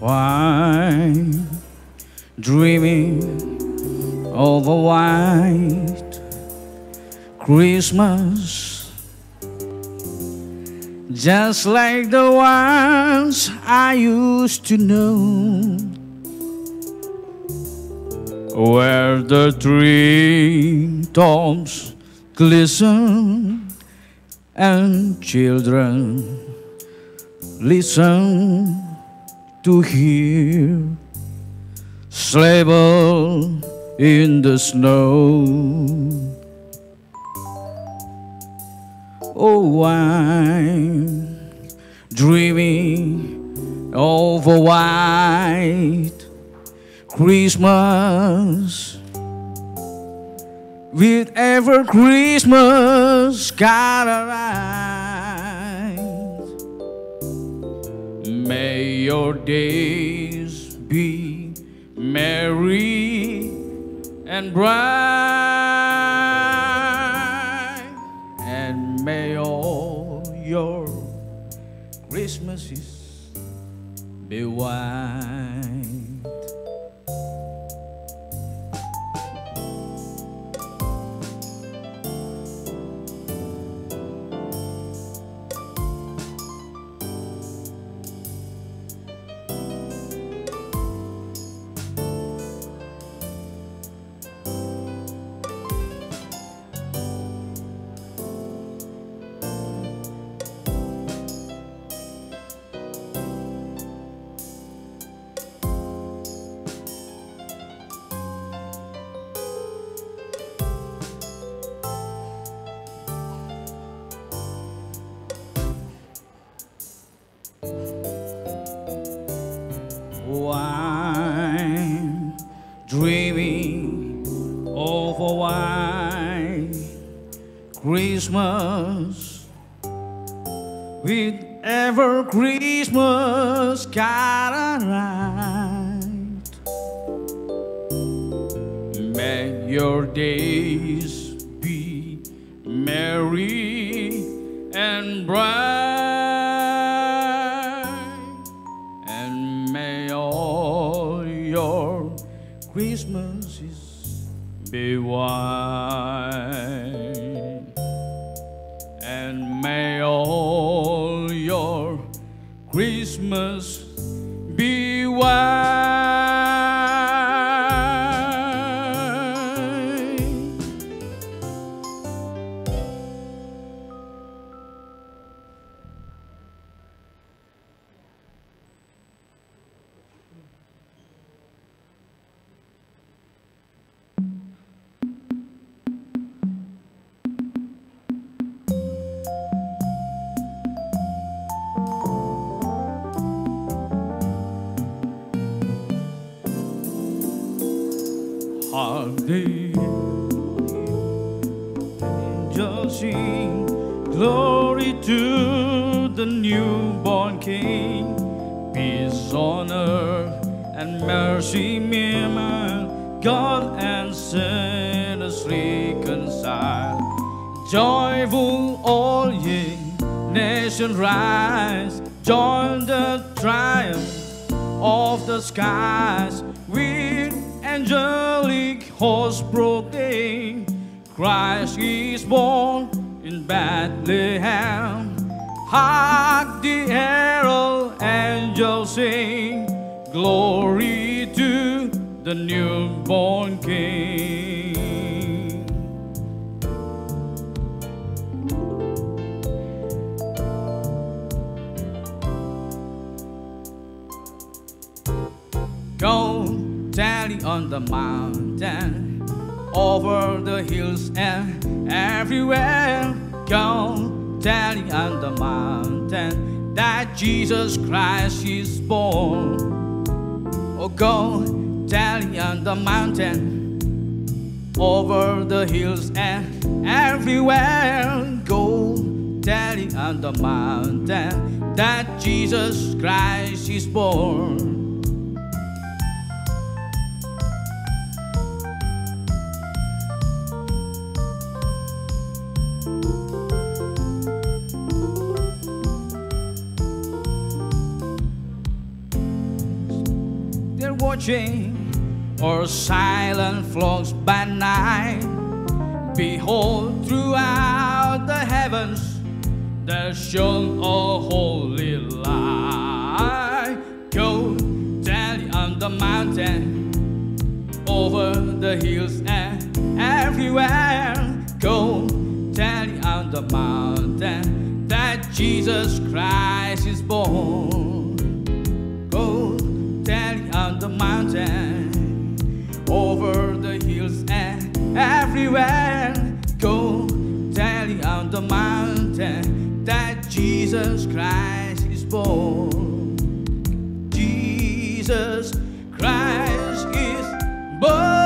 Why dreaming of a white Christmas, just like the ones I used to know, where the tree tops glisten and children listen to hear sleigh bells in the snow. Oh, I'm dreaming of a white Christmas, with every Christmas got arrive. May your days be merry and bright, and may all your Christmases be white. I'm dreaming of a white Christmas, with every Christmas got right. May your days be merry and bright, your Christmases be white, and may all your Christmas be white. Holiday, angels sing glory to the newborn King. Peace on earth and mercy, merry, God and sinners reconciled. Joyful all ye nations rise, join the triumph of the skies. With angelic hosts proclaim, Christ is born in Bethlehem. Hark the herald angels sing, glory to the newborn King. Go tally on the mountain, over the hills and everywhere. Go tally on the mountain that Jesus Christ is born. Oh, go tally on the mountain, over the hills and everywhere. Go tally on the mountain that Jesus Christ is born. marching or silent flocks by night, behold, throughout the heavens there shone a holy light. Go tell it on the mountain, over the hills and everywhere. Go tell it on the mountain that Jesus Christ is born. Go tell it on the mountain, over the hills and everywhere. Go tell it on the mountain that Jesus Christ is born. Jesus Christ is born.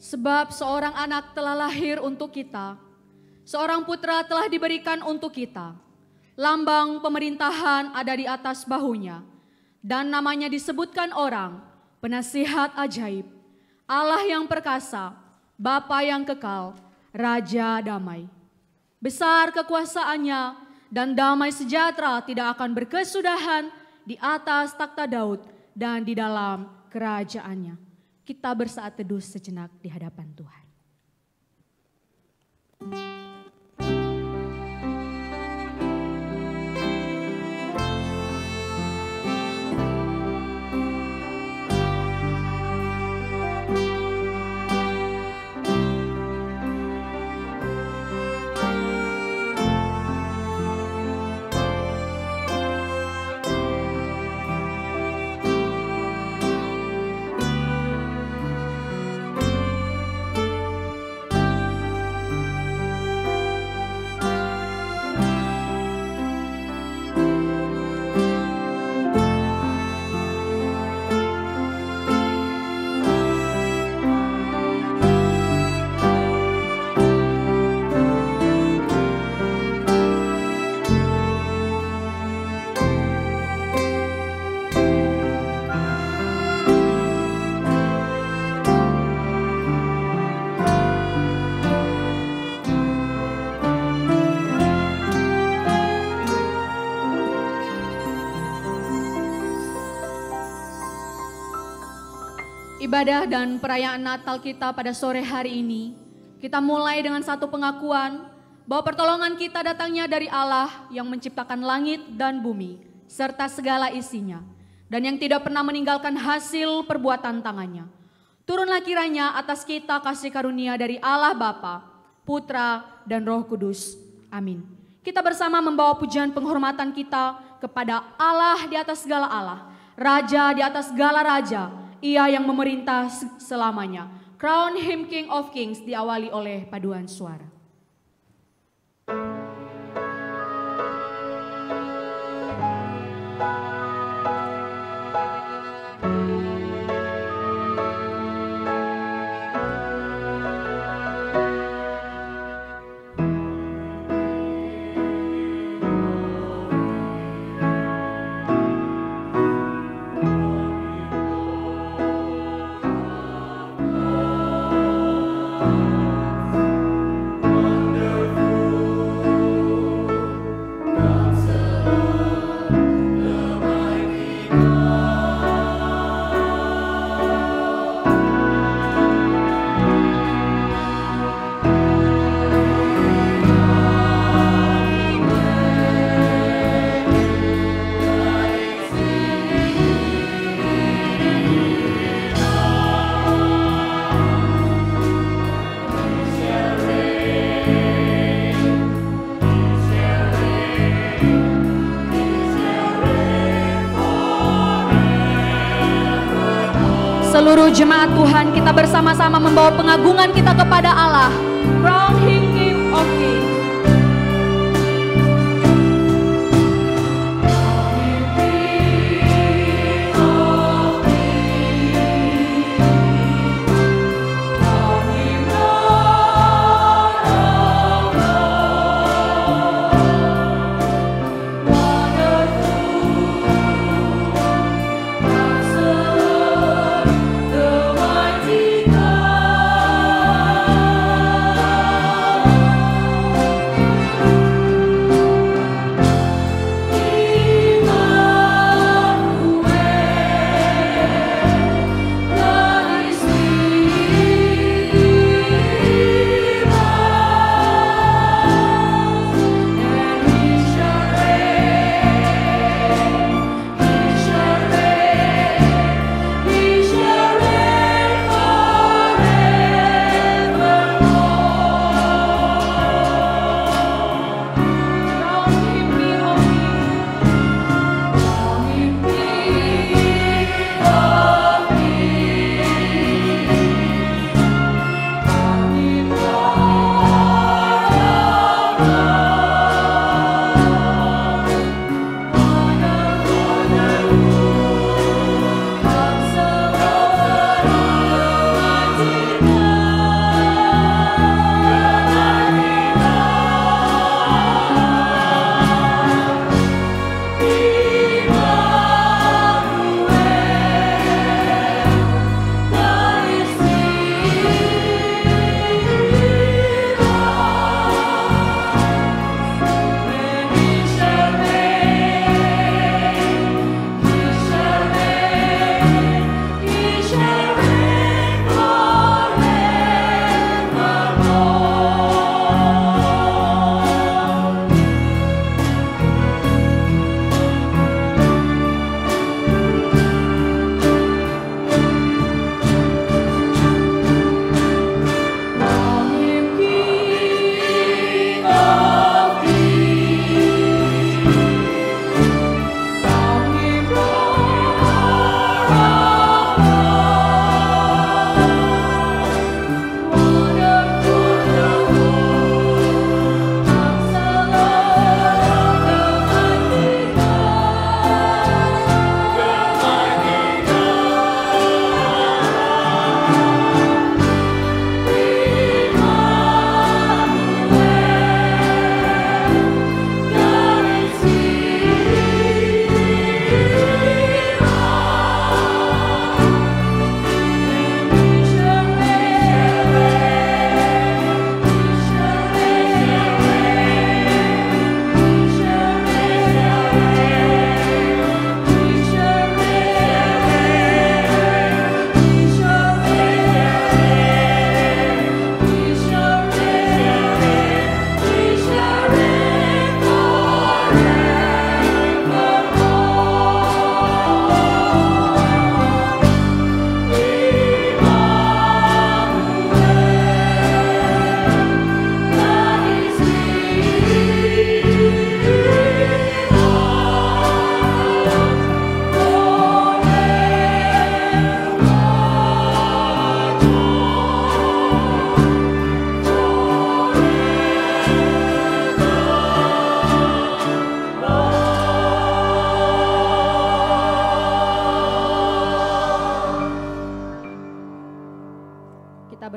Sebab seorang anak telah lahir untuk kita, seorang putra telah diberikan untuk kita. Lambang pemerintahan ada di atas bahunya, dan namanya disebutkan orang, Penasihat Ajaib, Allah yang perkasa, Bapa yang kekal, Raja damai. Besar kekuasaannya dan damai sejahtera tidak akan berkesudahan di atas takhta Daud dan di dalam kerajaannya. Kita bersaat teduh sejenak di hadapan Tuhan. Ibadah dan perayaan Natal kita pada sore hari ini, kita mulai dengan satu pengakuan bahwa pertolongan kita datangnya dari Allah yang menciptakan langit dan bumi, serta segala isinya, dan yang tidak pernah meninggalkan hasil perbuatan tangannya. Turunlah kiranya atas kita kasih karunia dari Allah Bapa, Putra, dan Roh Kudus. Amin. Kita bersama membawa pujian penghormatan kita kepada Allah di atas segala Allah, Raja di atas segala raja, Ia yang memerintah selamanya. Crown Him King of Kings diawali oleh paduan suara. Seluruh jemaat Tuhan, kita bersama-sama membawa pengagungan kita kepada Allah. Crown Him King of Kings.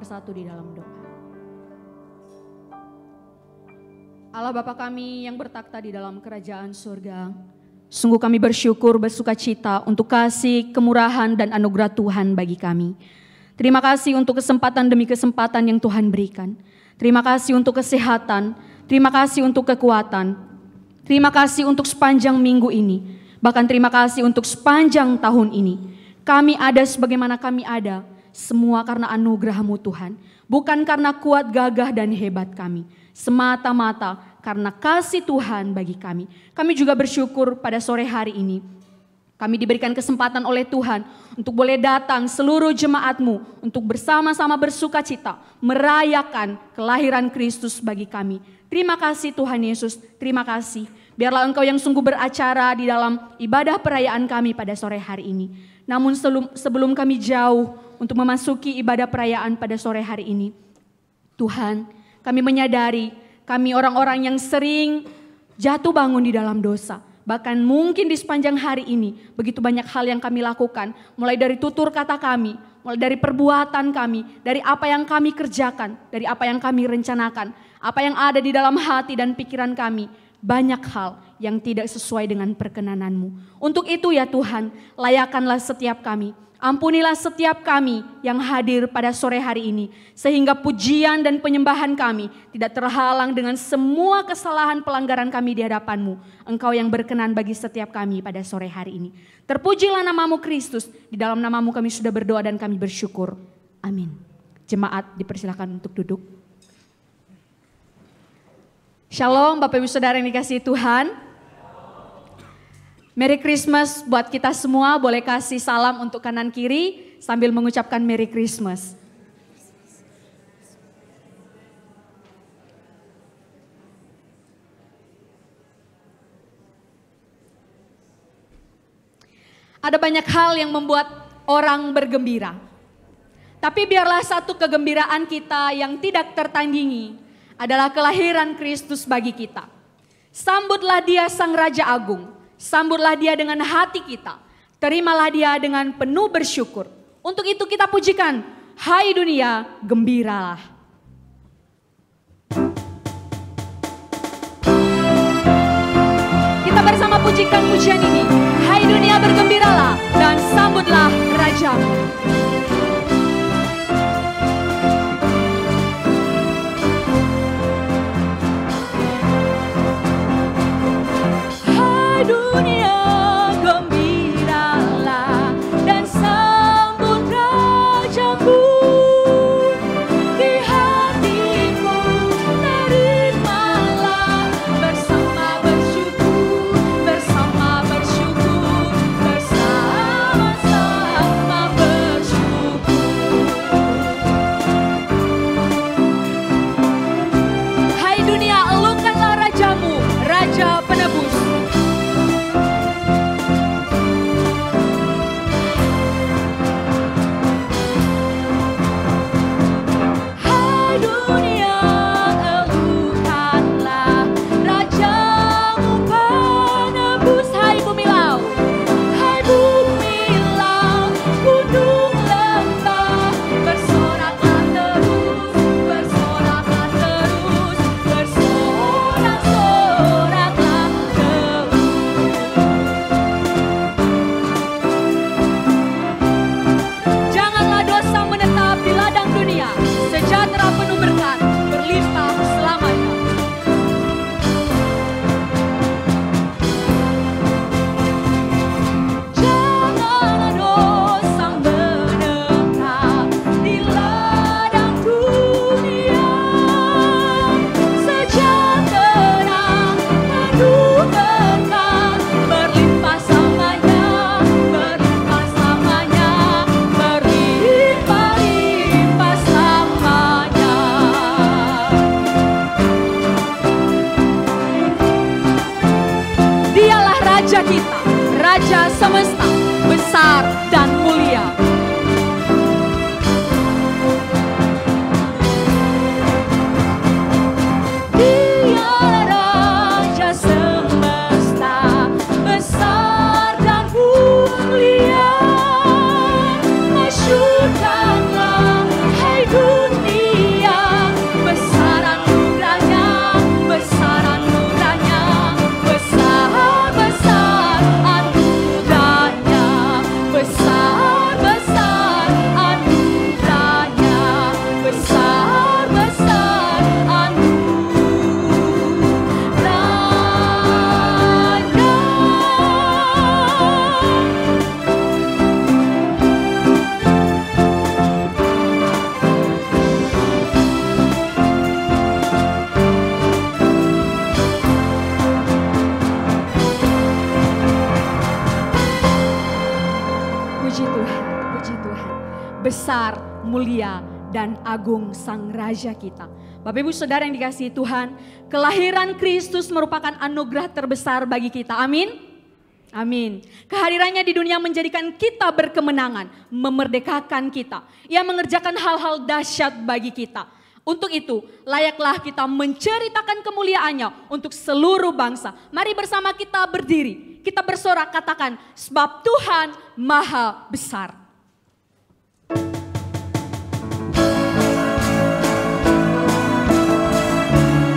bersatu di dalam doa. Allah Bapa kami yang bertakhta di dalam kerajaan surga, sungguh kami bersyukur bersukacita untuk kasih, kemurahan dan anugerah Tuhan bagi kami. Terima kasih untuk kesempatan demi kesempatan yang Tuhan berikan. Terima kasih untuk kesehatan, terima kasih untuk kekuatan, terima kasih untuk sepanjang minggu ini, bahkan terima kasih untuk sepanjang tahun ini. Kami ada sebagaimana kami ada, semua karena anugerah-Mu Tuhan, bukan karena kuat, gagah dan hebat kami, semata-mata karena kasih Tuhan bagi kami. Kami juga bersyukur pada sore hari ini, kami diberikan kesempatan oleh Tuhan untuk boleh datang seluruh jemaat-Mu untuk bersama-sama bersukacita merayakan kelahiran Kristus bagi kami. Terima kasih Tuhan Yesus, terima kasih. Biarlah Engkau yang sungguh beracara di dalam ibadah perayaan kami pada sore hari ini. Namun sebelum kami jauh untuk memasuki ibadah perayaan pada sore hari ini, Tuhan, kami menyadari kami orang-orang yang sering jatuh bangun di dalam dosa. Bahkan mungkin di sepanjang hari ini begitu banyak hal yang kami lakukan. Mulai dari tutur kata kami, mulai dari perbuatan kami, dari apa yang kami kerjakan, dari apa yang kami rencanakan, apa yang ada di dalam hati dan pikiran kami. Banyak hal yang tidak sesuai dengan perkenan-Mu. Untuk itu ya Tuhan, layakanlah setiap kami. Ampunilah setiap kami yang hadir pada sore hari ini. Sehingga pujian dan penyembahan kami tidak terhalang dengan semua kesalahan pelanggaran kami di hadapan-Mu. Engkau yang berkenan bagi setiap kami pada sore hari ini. Terpujilah nama-Mu Kristus. Di dalam nama-Mu kami sudah berdoa dan kami bersyukur. Amin. Jemaat dipersilakan untuk duduk. Shalom Bapak Ibu Saudara yang dikasihi Tuhan. Merry Christmas buat kita semua, boleh kasih salam untuk kanan kiri sambil mengucapkan Merry Christmas. Ada banyak hal yang membuat orang bergembira. Tapi biarlah satu kegembiraan kita yang tidak tertandingi adalah kelahiran Kristus bagi kita. Sambutlah Dia Sang Raja Agung, sambutlah Dia dengan hati kita, terimalah Dia dengan penuh bersyukur. Untuk itu kita pujikan, hai dunia gembiralah. Kita bersama pujikan pujian ini, hai dunia bergembiralah dan sambutlah Raja-Mu. Dunia gembiralah dan sambut Raja-Mu. Di hatimu terimalah bersama bersyukur, bersama bersyukur, bersama-sama bersyukur. Hai dunia, elungkanlah Raja-Mu, Raja Penebus. Raja semesta, besar dan mulia. Dia Raja semesta, besar dan mulia. Masyurkanlah, hai dunia, besar anugerahnya, besar anugerahnya, besar-besar anugerahnya, besar-besar anugerahnya, besar-besar anugerahnya. Puji Tuhan, puji Tuhan. Besar, mulia, dan agung Sang Raja kita. Bapak Ibu Saudara yang dikasihi Tuhan, kelahiran Kristus merupakan anugerah terbesar bagi kita. Amin. Amin. Kehadirannya di dunia menjadikan kita berkemenangan, memerdekakan kita. Ia mengerjakan hal-hal dahsyat bagi kita. Untuk itu, layaklah kita menceritakan kemuliaannya untuk seluruh bangsa. Mari bersama kita berdiri. Kita bersorak katakan, sebab Tuhan Maha Besar.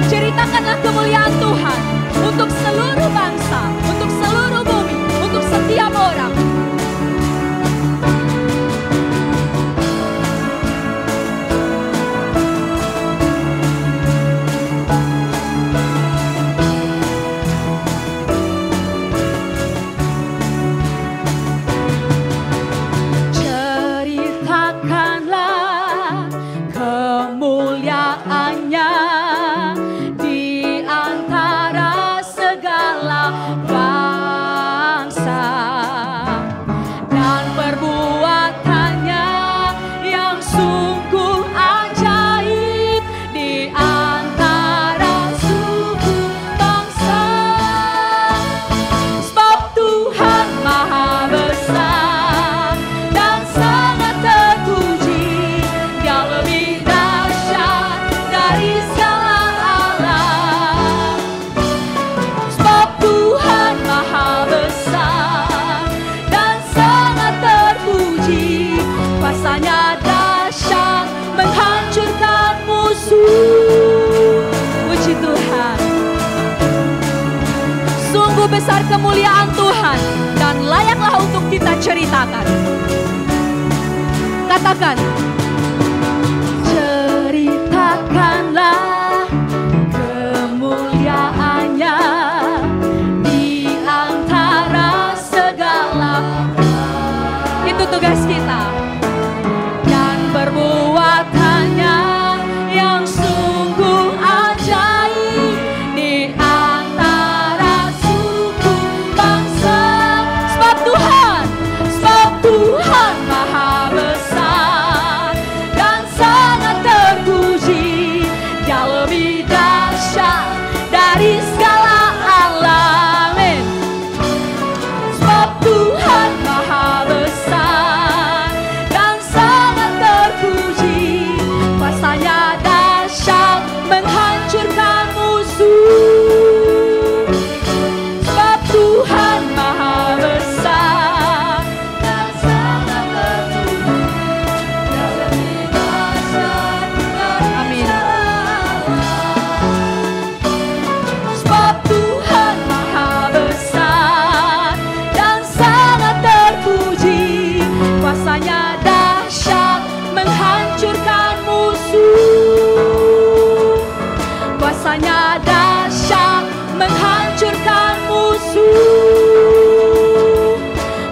Ceritakanlah kemuliaan Tuhan untuk seluruh bangsa, untuk seluruh bumi, untuk setiap orang. Ceritakanlah kemuliaannya di antara segala bangsa, dan perbuatannya yang sungguh ajaib di antara suku bangsa. Sebab Tuhan Maha Besar dan sangat terpuji, Dia lebih dahsyat dari segala alam. Sebab Tuhan Maha Besar dan sangat terpuji, kuasanya dahsyat menghancurkan musuh. Puji Tuhan. Sungguh besar kemuliaan Tuhan dan layaklah untuk kita ceritakan. Katakan, ceritakanlah kemuliaannya di antara segala. Itu tugas kita. Dan perbuatannya yang sungguh ajaib di antara suku bangsa. Sebab Tuhan Maha Besar dan sangat terpuji, Dia lebih dahsyat dari segala alam. Sebab Tuhan Maha Besar dan sangat terpuji, kuasanya dahsyat menghancurkan musuh. Sebab Tuhan Maha Besar dan sangat terpuji, Dia lebih dahsyat dari Amin. Sebab Tuhan Maha Besar dan sangat terpuji, kuasanya dahsyat menghancurkan musuh. Kuasanya dahsyat menghancurkan musuh.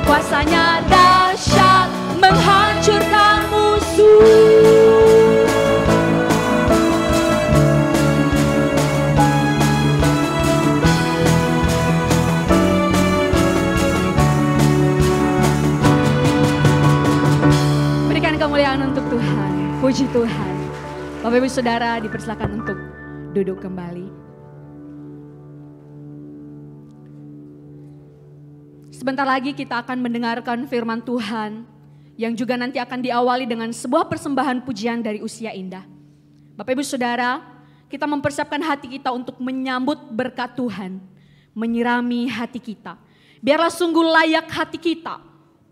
Kuasanya dahsyat menghancurkan musuh. Berikan kemuliaan untuk Tuhan. Puji Tuhan. Bapak Ibu Saudara dipersilakan untuk duduk kembali. Sebentar lagi kita akan mendengarkan firman Tuhan yang juga nanti akan diawali dengan sebuah persembahan pujian dari Usia Indah. Bapak Ibu Saudara, kita mempersiapkan hati kita untuk menyambut berkat Tuhan, menyirami hati kita. Biarlah sungguh layak hati kita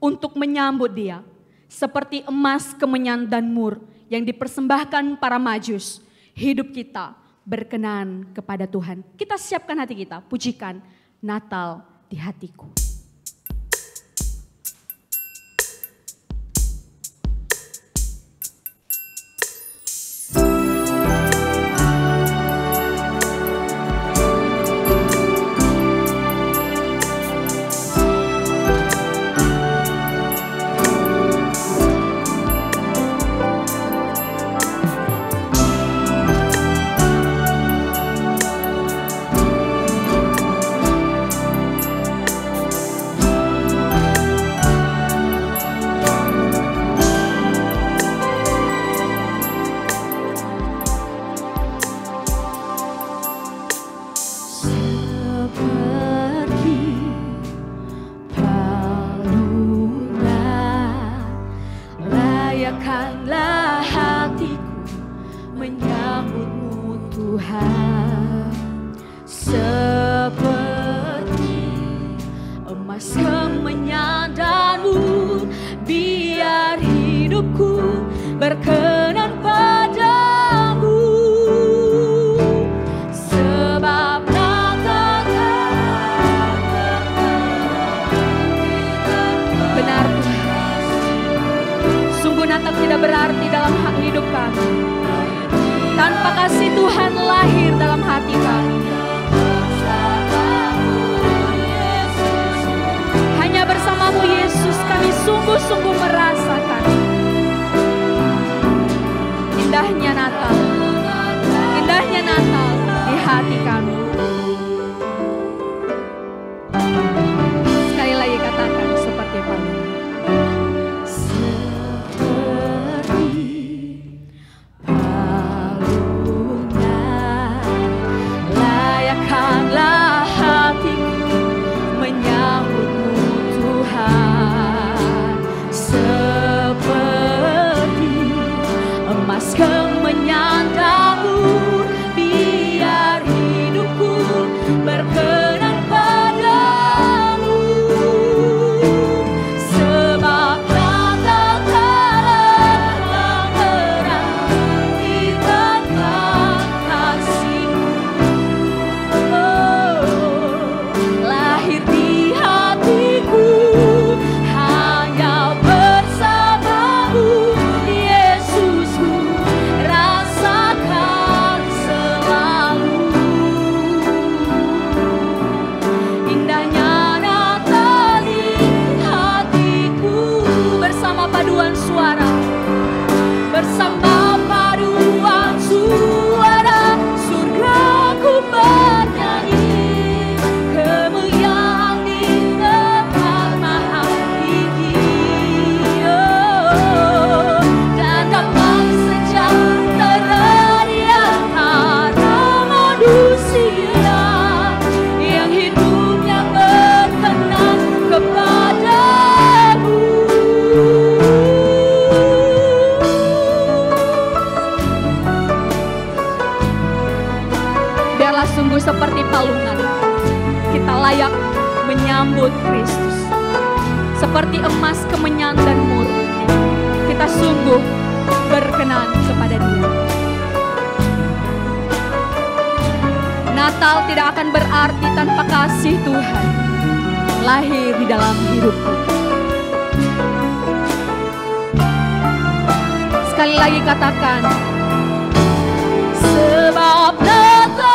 untuk menyambut Dia. Seperti emas, kemenyan, dan mur yang dipersembahkan para majus, hidup kita berkenan kepada Tuhan. Kita siapkan hati kita, pujikan Natal di hatiku. emas kemenyandanmu, biar hidupku berkenan padamu. Sebab Natal benar Tuhan, sungguh Natal tidak berarti dalam hidup kami tanpa kasih Tuhan lahir dalam hati kami. Hanya bersamamu Yesus kami sungguh-sungguh merasakan indahnya Natal di hati kami. Sekali lagi katakan seperti Paulus. Seperti palungan, kita layak menyambut Kristus. Seperti emas kemenyan dan murni, kita sungguh berkenan kepada Dia. Natal tidak akan berarti tanpa kasih Tuhan lahir di dalam hidupku. Sekali lagi katakan, sebab Natal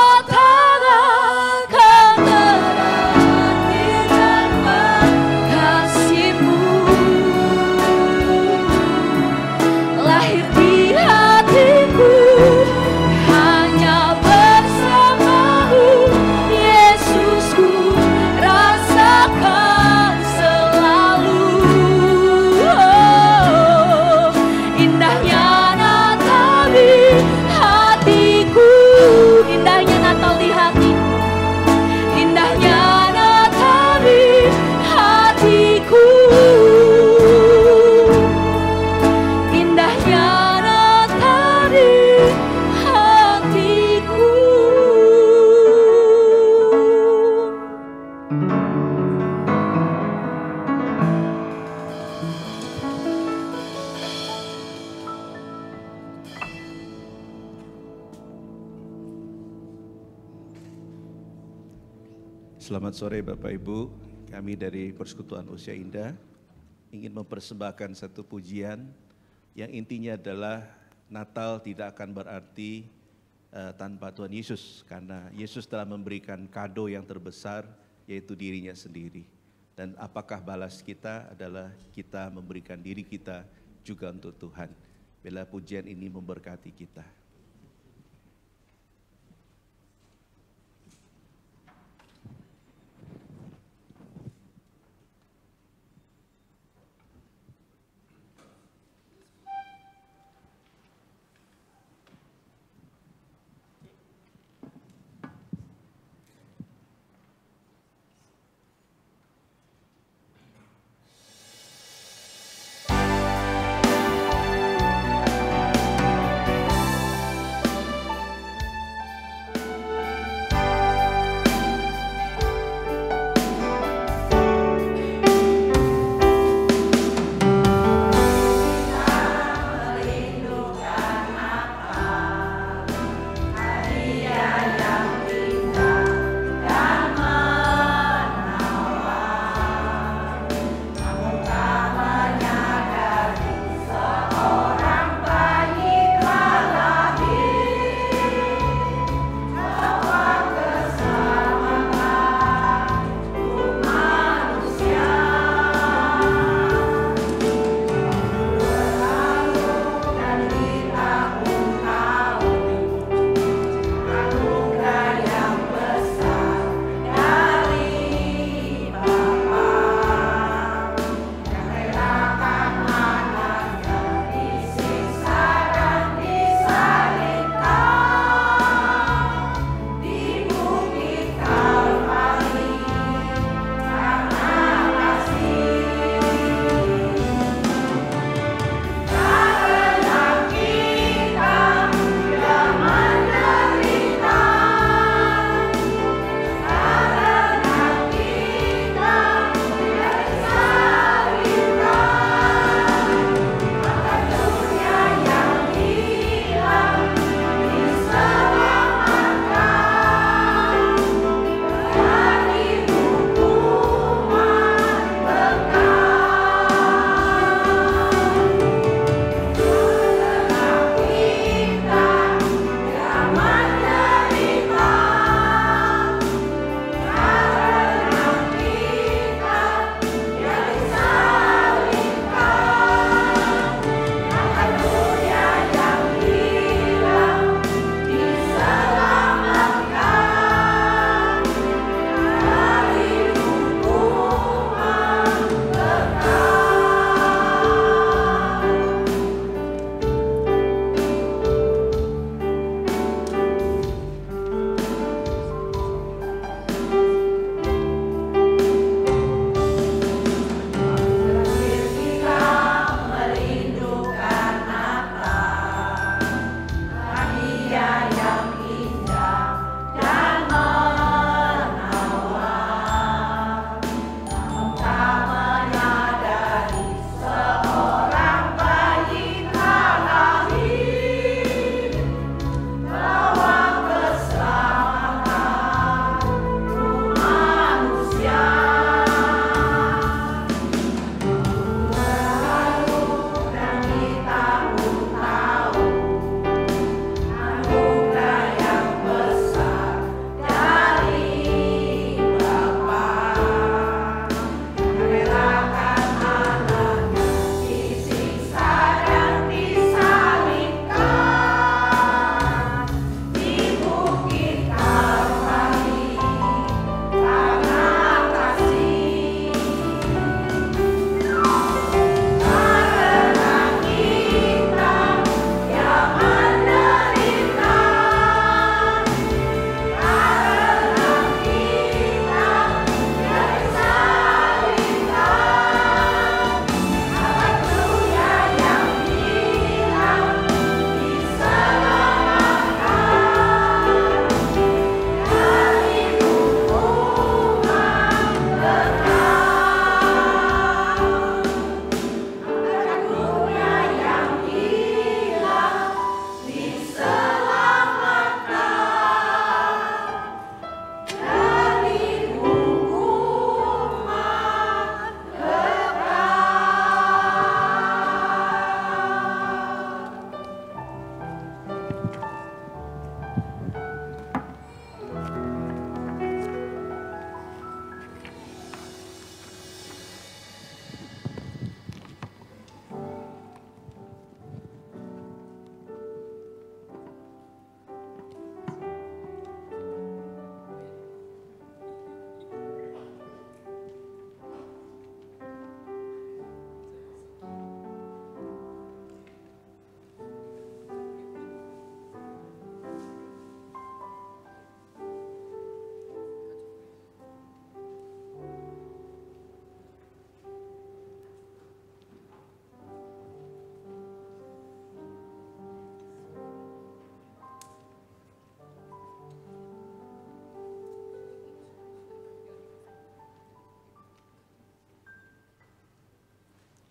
Selamat sore Bapak Ibu, kami dari Persekutuan Usia Indah ingin mempersembahkan satu pujian yang intinya adalah Natal tidak akan berarti tanpa Tuhan Yesus, karena Yesus telah memberikan kado yang terbesar yaitu dirinya sendiri. Dan apakah balas kita adalah kita memberikan diri kita juga untuk Tuhan. Bila pujian ini memberkati kita.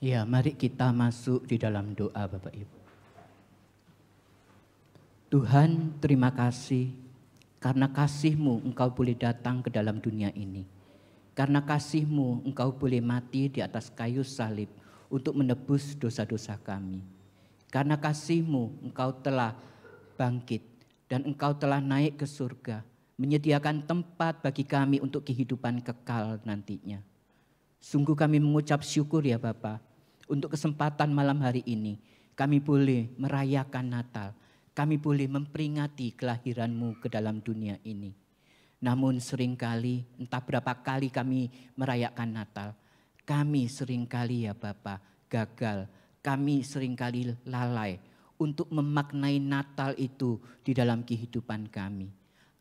Ya, mari kita masuk di dalam doa Bapak Ibu. Tuhan, terima kasih karena kasih-Mu Engkau boleh datang ke dalam dunia ini. Karena kasih-Mu Engkau boleh mati di atas kayu salib untuk menebus dosa-dosa kami. Karena kasih-Mu Engkau telah bangkit dan Engkau telah naik ke surga, menyediakan tempat bagi kami untuk kehidupan kekal nantinya. Sungguh kami mengucap syukur ya Bapa, untuk kesempatan malam hari ini kami boleh merayakan Natal. Kami boleh memperingati kelahiran-Mu ke dalam dunia ini. Namun seringkali, entah berapa kali kami merayakan Natal, kami seringkali ya Bapa gagal. Kami seringkali lalai untuk memaknai Natal itu di dalam kehidupan kami.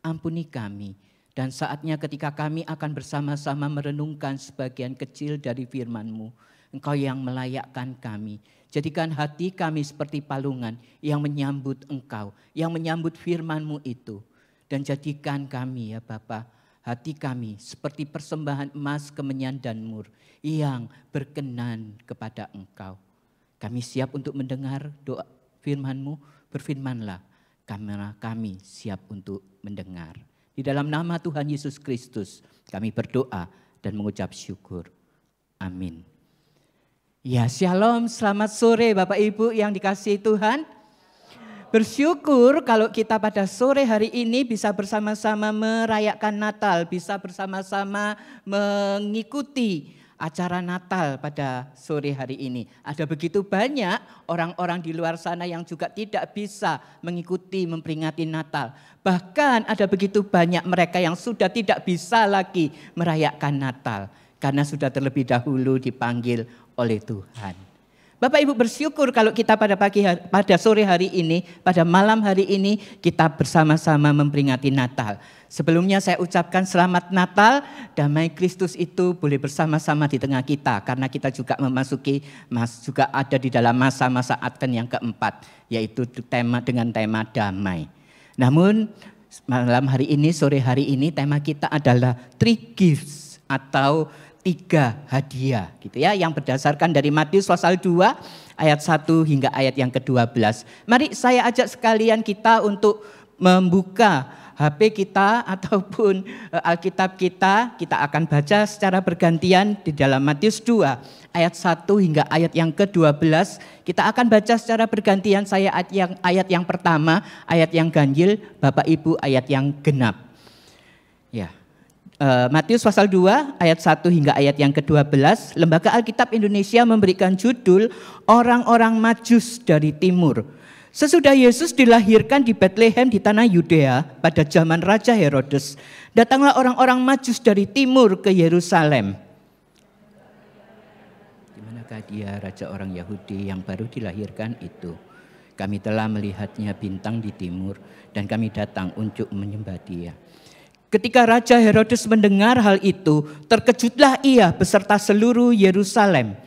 Ampuni kami, dan saatnya ketika kami akan bersama-sama merenungkan sebagian kecil dari firman-Mu, Engkau yang melayakkan kami. Jadikan hati kami seperti palungan yang menyambut Engkau, yang menyambut firman-Mu itu. Dan jadikan kami ya Bapa, hati kami seperti persembahan emas, kemenyan dan mur yang berkenan kepada Engkau. Kami siap untuk mendengar doa firman-Mu, berfirmanlah, karena kami siap untuk mendengar. Di dalam nama Tuhan Yesus Kristus kami berdoa dan mengucap syukur. Amin. Ya, shalom, selamat sore Bapak Ibu yang dikasihi Tuhan. Bersyukur kalau kita pada sore hari ini bisa bersama-sama merayakan Natal, bisa bersama-sama mengikuti acara Natal pada sore hari ini. Ada begitu banyak orang-orang di luar sana yang juga tidak bisa mengikuti memperingati Natal. Bahkan ada begitu banyak mereka yang sudah tidak bisa lagi merayakan Natal karena sudah terlebih dahulu dipanggil oleh Tuhan. Bapak Ibu bersyukur kalau kita pada sore hari ini, pada malam hari ini kita bersama-sama memperingati Natal. Sebelumnya saya ucapkan selamat Natal, damai Kristus itu boleh bersama-sama di tengah kita. Karena kita juga juga ada di dalam masa-masa Advent yang keempat, yaitu dengan tema damai. Namun malam hari ini, sore hari ini tema kita adalah 3 gifts atau 3 hadiah gitu ya, yang berdasarkan dari Matius pasal 2 ayat 1 hingga ayat yang ke-12. Mari saya ajak sekalian kita untuk membuka HP kita ataupun Alkitab kita akan baca secara bergantian di dalam Matius 2 ayat 1 hingga ayat yang ke-12. Kita akan baca secara bergantian, saya ayat yang pertama, ayat yang ganjil, Bapak Ibu ayat yang genap. Ya. Matius pasal 2 ayat 1 hingga ayat yang ke-12, Lembaga Alkitab Indonesia memberikan judul Orang-orang Majus dari Timur. Sesudah Yesus dilahirkan di Bethlehem di tanah Yudea pada zaman Raja Herodes, datanglah orang-orang Majus dari timur ke Yerusalem. Di manakah dia raja orang Yahudi yang baru dilahirkan itu? Kami telah melihatnya bintang di timur dan kami datang untuk menyembah dia. Ketika Raja Herodes mendengar hal itu, terkejutlah ia beserta seluruh Yerusalem.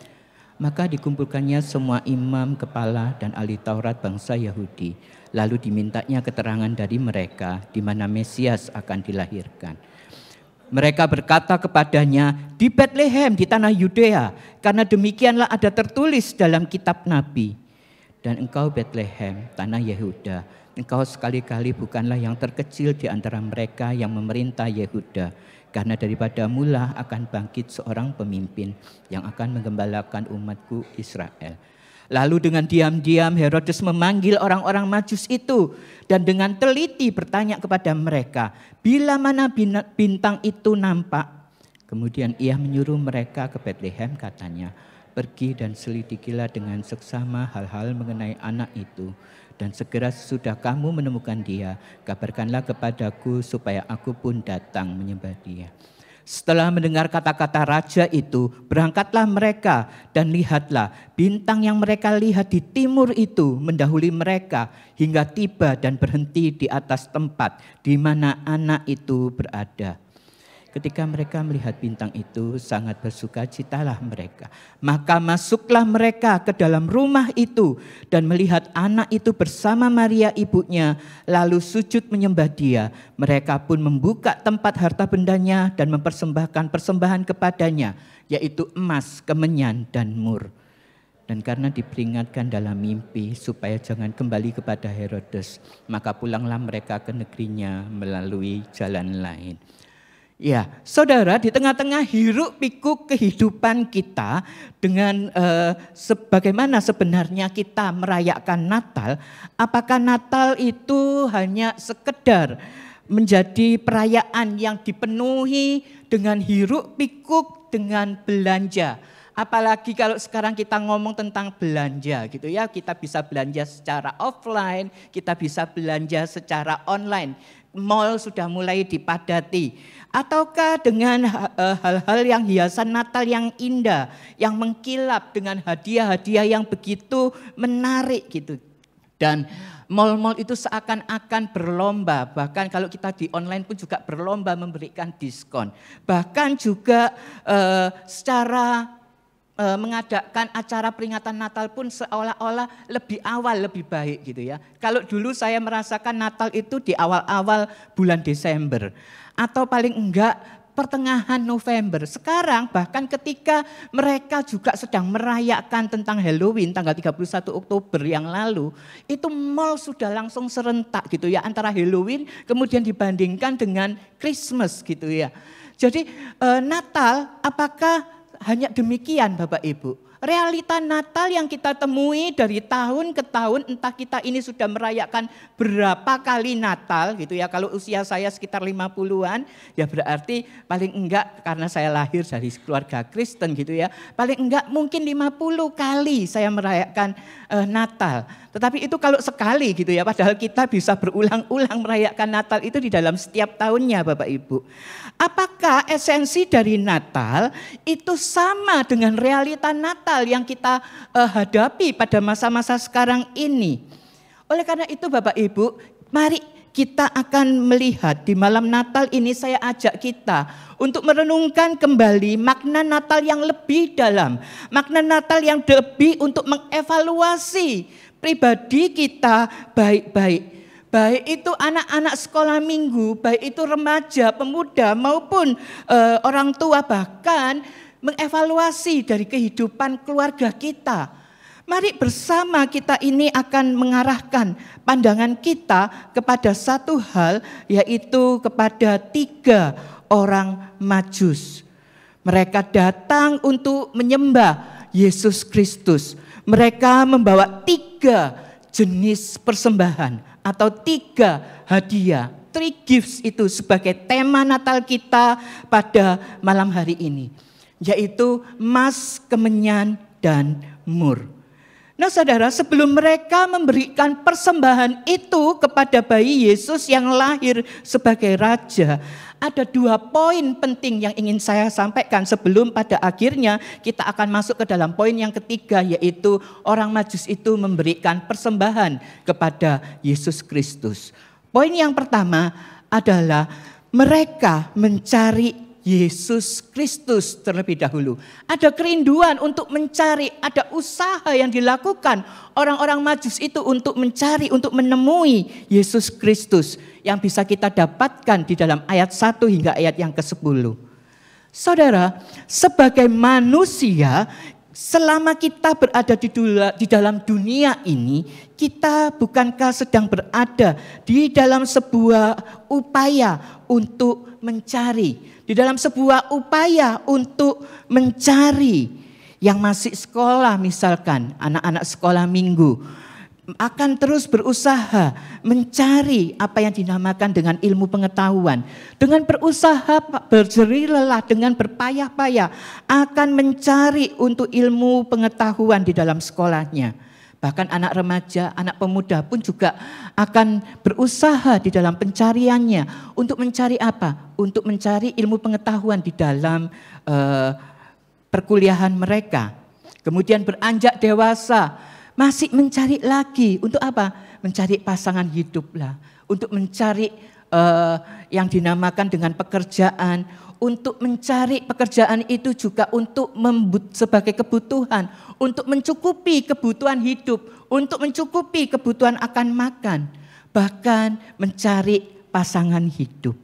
Maka dikumpulkannya semua imam, kepala, dan ahli Taurat bangsa Yahudi. Lalu dimintanya keterangan dari mereka di mana Mesias akan dilahirkan. Mereka berkata kepadanya, di Bethlehem di tanah Yudea, karena demikianlah ada tertulis dalam kitab Nabi. Dan engkau Bethlehem, tanah Yehuda, engkau sekali-kali bukanlah yang terkecil di antara mereka yang memerintah Yehuda, karena daripadamu lah akan bangkit seorang pemimpin yang akan menggembalakan umatku Israel. Lalu dengan diam-diam Herodes memanggil orang-orang Majus itu dan dengan teliti bertanya kepada mereka, bila mana bintang itu nampak? Kemudian ia menyuruh mereka ke Bethlehem, katanya, pergi dan selidikilah dengan seksama hal-hal mengenai anak itu. Dan segera sesudah kamu menemukan dia, kabarkanlah kepadaku supaya aku pun datang menyembah dia. Setelah mendengar kata-kata raja itu, berangkatlah mereka dan lihatlah bintang yang mereka lihat di timur itu mendahului mereka hingga tiba dan berhenti di atas tempat di mana anak itu berada. Ketika mereka melihat bintang itu, sangat bersukacitalah mereka. Maka masuklah mereka ke dalam rumah itu dan melihat anak itu bersama Maria ibunya, lalu sujud menyembah dia. Mereka pun membuka tempat harta bendanya dan mempersembahkan persembahan kepadanya, yaitu emas, kemenyan, dan mur. Dan karena diperingatkan dalam mimpi supaya jangan kembali kepada Herodes, maka pulanglah mereka ke negerinya melalui jalan lain. Ya, saudara, di tengah-tengah hiruk pikuk kehidupan kita dengan sebagaimana sebenarnya kita merayakan Natal, apakah Natal itu hanya sekedar menjadi perayaan yang dipenuhi dengan hiruk pikuk, dengan belanja? Apalagi kalau sekarang kita ngomong tentang belanja gitu ya, kita bisa belanja secara offline, kita bisa belanja secara online. Mall sudah mulai dipadati. Ataukah dengan hal-hal yang hiasan Natal yang indah, yang mengkilap dengan hadiah-hadiah yang begitu menarik gitu. Dan mall-mall itu seakan-akan berlomba, bahkan kalau kita di online pun juga berlomba memberikan diskon. Bahkan juga secara mengadakan acara peringatan Natal pun seolah-olah lebih awal, lebih baik gitu ya. Kalau dulu saya merasakan Natal itu di awal-awal bulan Desember atau paling enggak pertengahan November. Sekarang bahkan ketika mereka juga sedang merayakan tentang Halloween tanggal 31 Oktober yang lalu, itu mall sudah langsung serentak gitu ya, antara Halloween kemudian dibandingkan dengan Christmas gitu ya. Jadi Natal apakah hanya demikian Bapak Ibu? Realita Natal yang kita temui dari tahun ke tahun, entah kita ini sudah merayakan berapa kali Natal gitu ya. Kalau usia saya sekitar 50-an, ya berarti paling enggak karena saya lahir dari keluarga Kristen gitu ya. Paling enggak mungkin 50 kali saya merayakan Natal. Tetapi itu kalau sekali gitu ya, padahal kita bisa berulang-ulang merayakan Natal itu di dalam setiap tahunnya Bapak Ibu. Apakah esensi dari Natal itu sama dengan realita Natal yang kita hadapi pada masa-masa sekarang ini? Oleh karena itu Bapak Ibu, mari kita akan melihat di malam Natal ini, saya ajak kita untuk merenungkan kembali makna Natal yang lebih dalam. Makna Natal yang lebih untuk mengevaluasi pribadi kita baik-baik. Baik itu anak-anak sekolah minggu, baik itu remaja, pemuda maupun orang tua, bahkan mengevaluasi dari kehidupan keluarga kita. Mari bersama kita ini akan mengarahkan pandangan kita kepada satu hal, yaitu kepada 3 orang Majus. Mereka datang untuk menyembah Yesus Kristus. Mereka membawa 3 jenis persembahan atau 3 hadiah. 3 gifts itu sebagai tema Natal kita pada malam hari ini, yaitu emas, kemenyan, dan mur. Nah saudara, sebelum mereka memberikan persembahan itu kepada bayi Yesus yang lahir sebagai raja, ada 2 poin penting yang ingin saya sampaikan sebelum pada akhirnya kita akan masuk ke dalam poin yang ketiga, yaitu orang Majus itu memberikan persembahan kepada Yesus Kristus. Poin yang pertama adalah mereka mencari Yesus Kristus terlebih dahulu. Ada kerinduan untuk mencari, ada usaha yang dilakukan orang-orang Majus itu untuk mencari, untuk menemui Yesus Kristus yang bisa kita dapatkan di dalam ayat 1 hingga ayat yang ke-10. Saudara, sebagai manusia, selama kita berada di dalam dunia ini, kita bukankah sedang berada di dalam sebuah upaya untuk mencari, di dalam sebuah upaya untuk mencari yang masih sekolah, misalkan anak-anak sekolah minggu akan terus berusaha mencari apa yang dinamakan dengan ilmu pengetahuan. Dengan berusaha berjerih lelah, dengan berpayah-payah akan mencari untuk ilmu pengetahuan di dalam sekolahnya. Bahkan anak remaja, anak pemuda pun juga akan berusaha di dalam pencariannya. Untuk mencari apa? Untuk mencari ilmu pengetahuan di dalam perkuliahan mereka. Kemudian beranjak dewasa, masih mencari lagi. Untuk apa? Mencari pasangan hidup lah. Untuk mencari yang dinamakan dengan pekerjaan. Untuk mencari pekerjaan itu juga untuk sebagai kebutuhan. Untuk mencukupi kebutuhan hidup. Untuk mencukupi kebutuhan akan makan. Bahkan mencari pasangan hidup.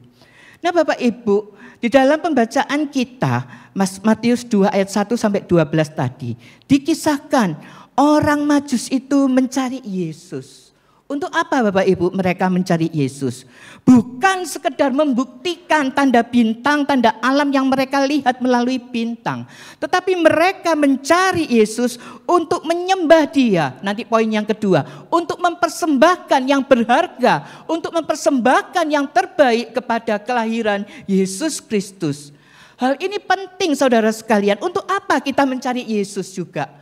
Nah Bapak Ibu, di dalam pembacaan kita, Matius 2 ayat 1 sampai 12 tadi, dikisahkan orang Majus itu mencari Yesus. Untuk apa Bapak Ibu mereka mencari Yesus? Bukan sekedar membuktikan tanda bintang, tanda alam yang mereka lihat melalui bintang. Tetapi mereka mencari Yesus untuk menyembah Dia. Nanti poin yang kedua, untuk mempersembahkan yang berharga, untuk mempersembahkan yang terbaik kepada kelahiran Yesus Kristus. Hal ini penting saudara sekalian. Untuk apa kita mencari Yesus juga?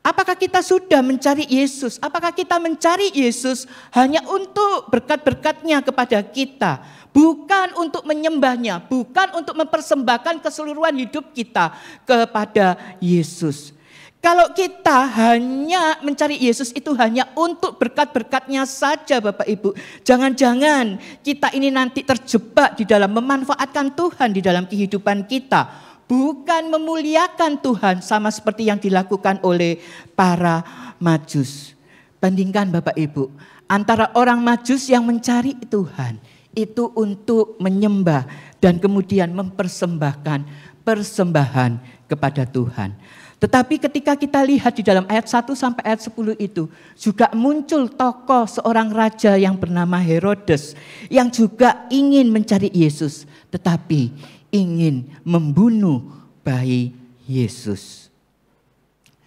Apakah kita sudah mencari Yesus? Apakah kita mencari Yesus hanya untuk berkat-berkatnya kepada kita? Bukan untuk menyembahnya, bukan untuk mempersembahkan keseluruhan hidup kita kepada Yesus. Kalau kita hanya mencari Yesus itu hanya untuk berkat-berkatnya saja Bapak Ibu. Jangan-jangan kita ini nanti terjebak di dalam memanfaatkan Tuhan di dalam kehidupan kita. Bukan memuliakan Tuhan sama seperti yang dilakukan oleh para Majus. Bandingkan Bapak Ibu, antara orang Majus yang mencari Tuhan itu untuk menyembah dan kemudian mempersembahkan persembahan kepada Tuhan. Tetapi ketika kita lihat di dalam ayat 1 sampai ayat 10 itu juga muncul tokoh seorang raja yang bernama Herodes yang juga ingin mencari Yesus tetapi ingin membunuh bayi Yesus.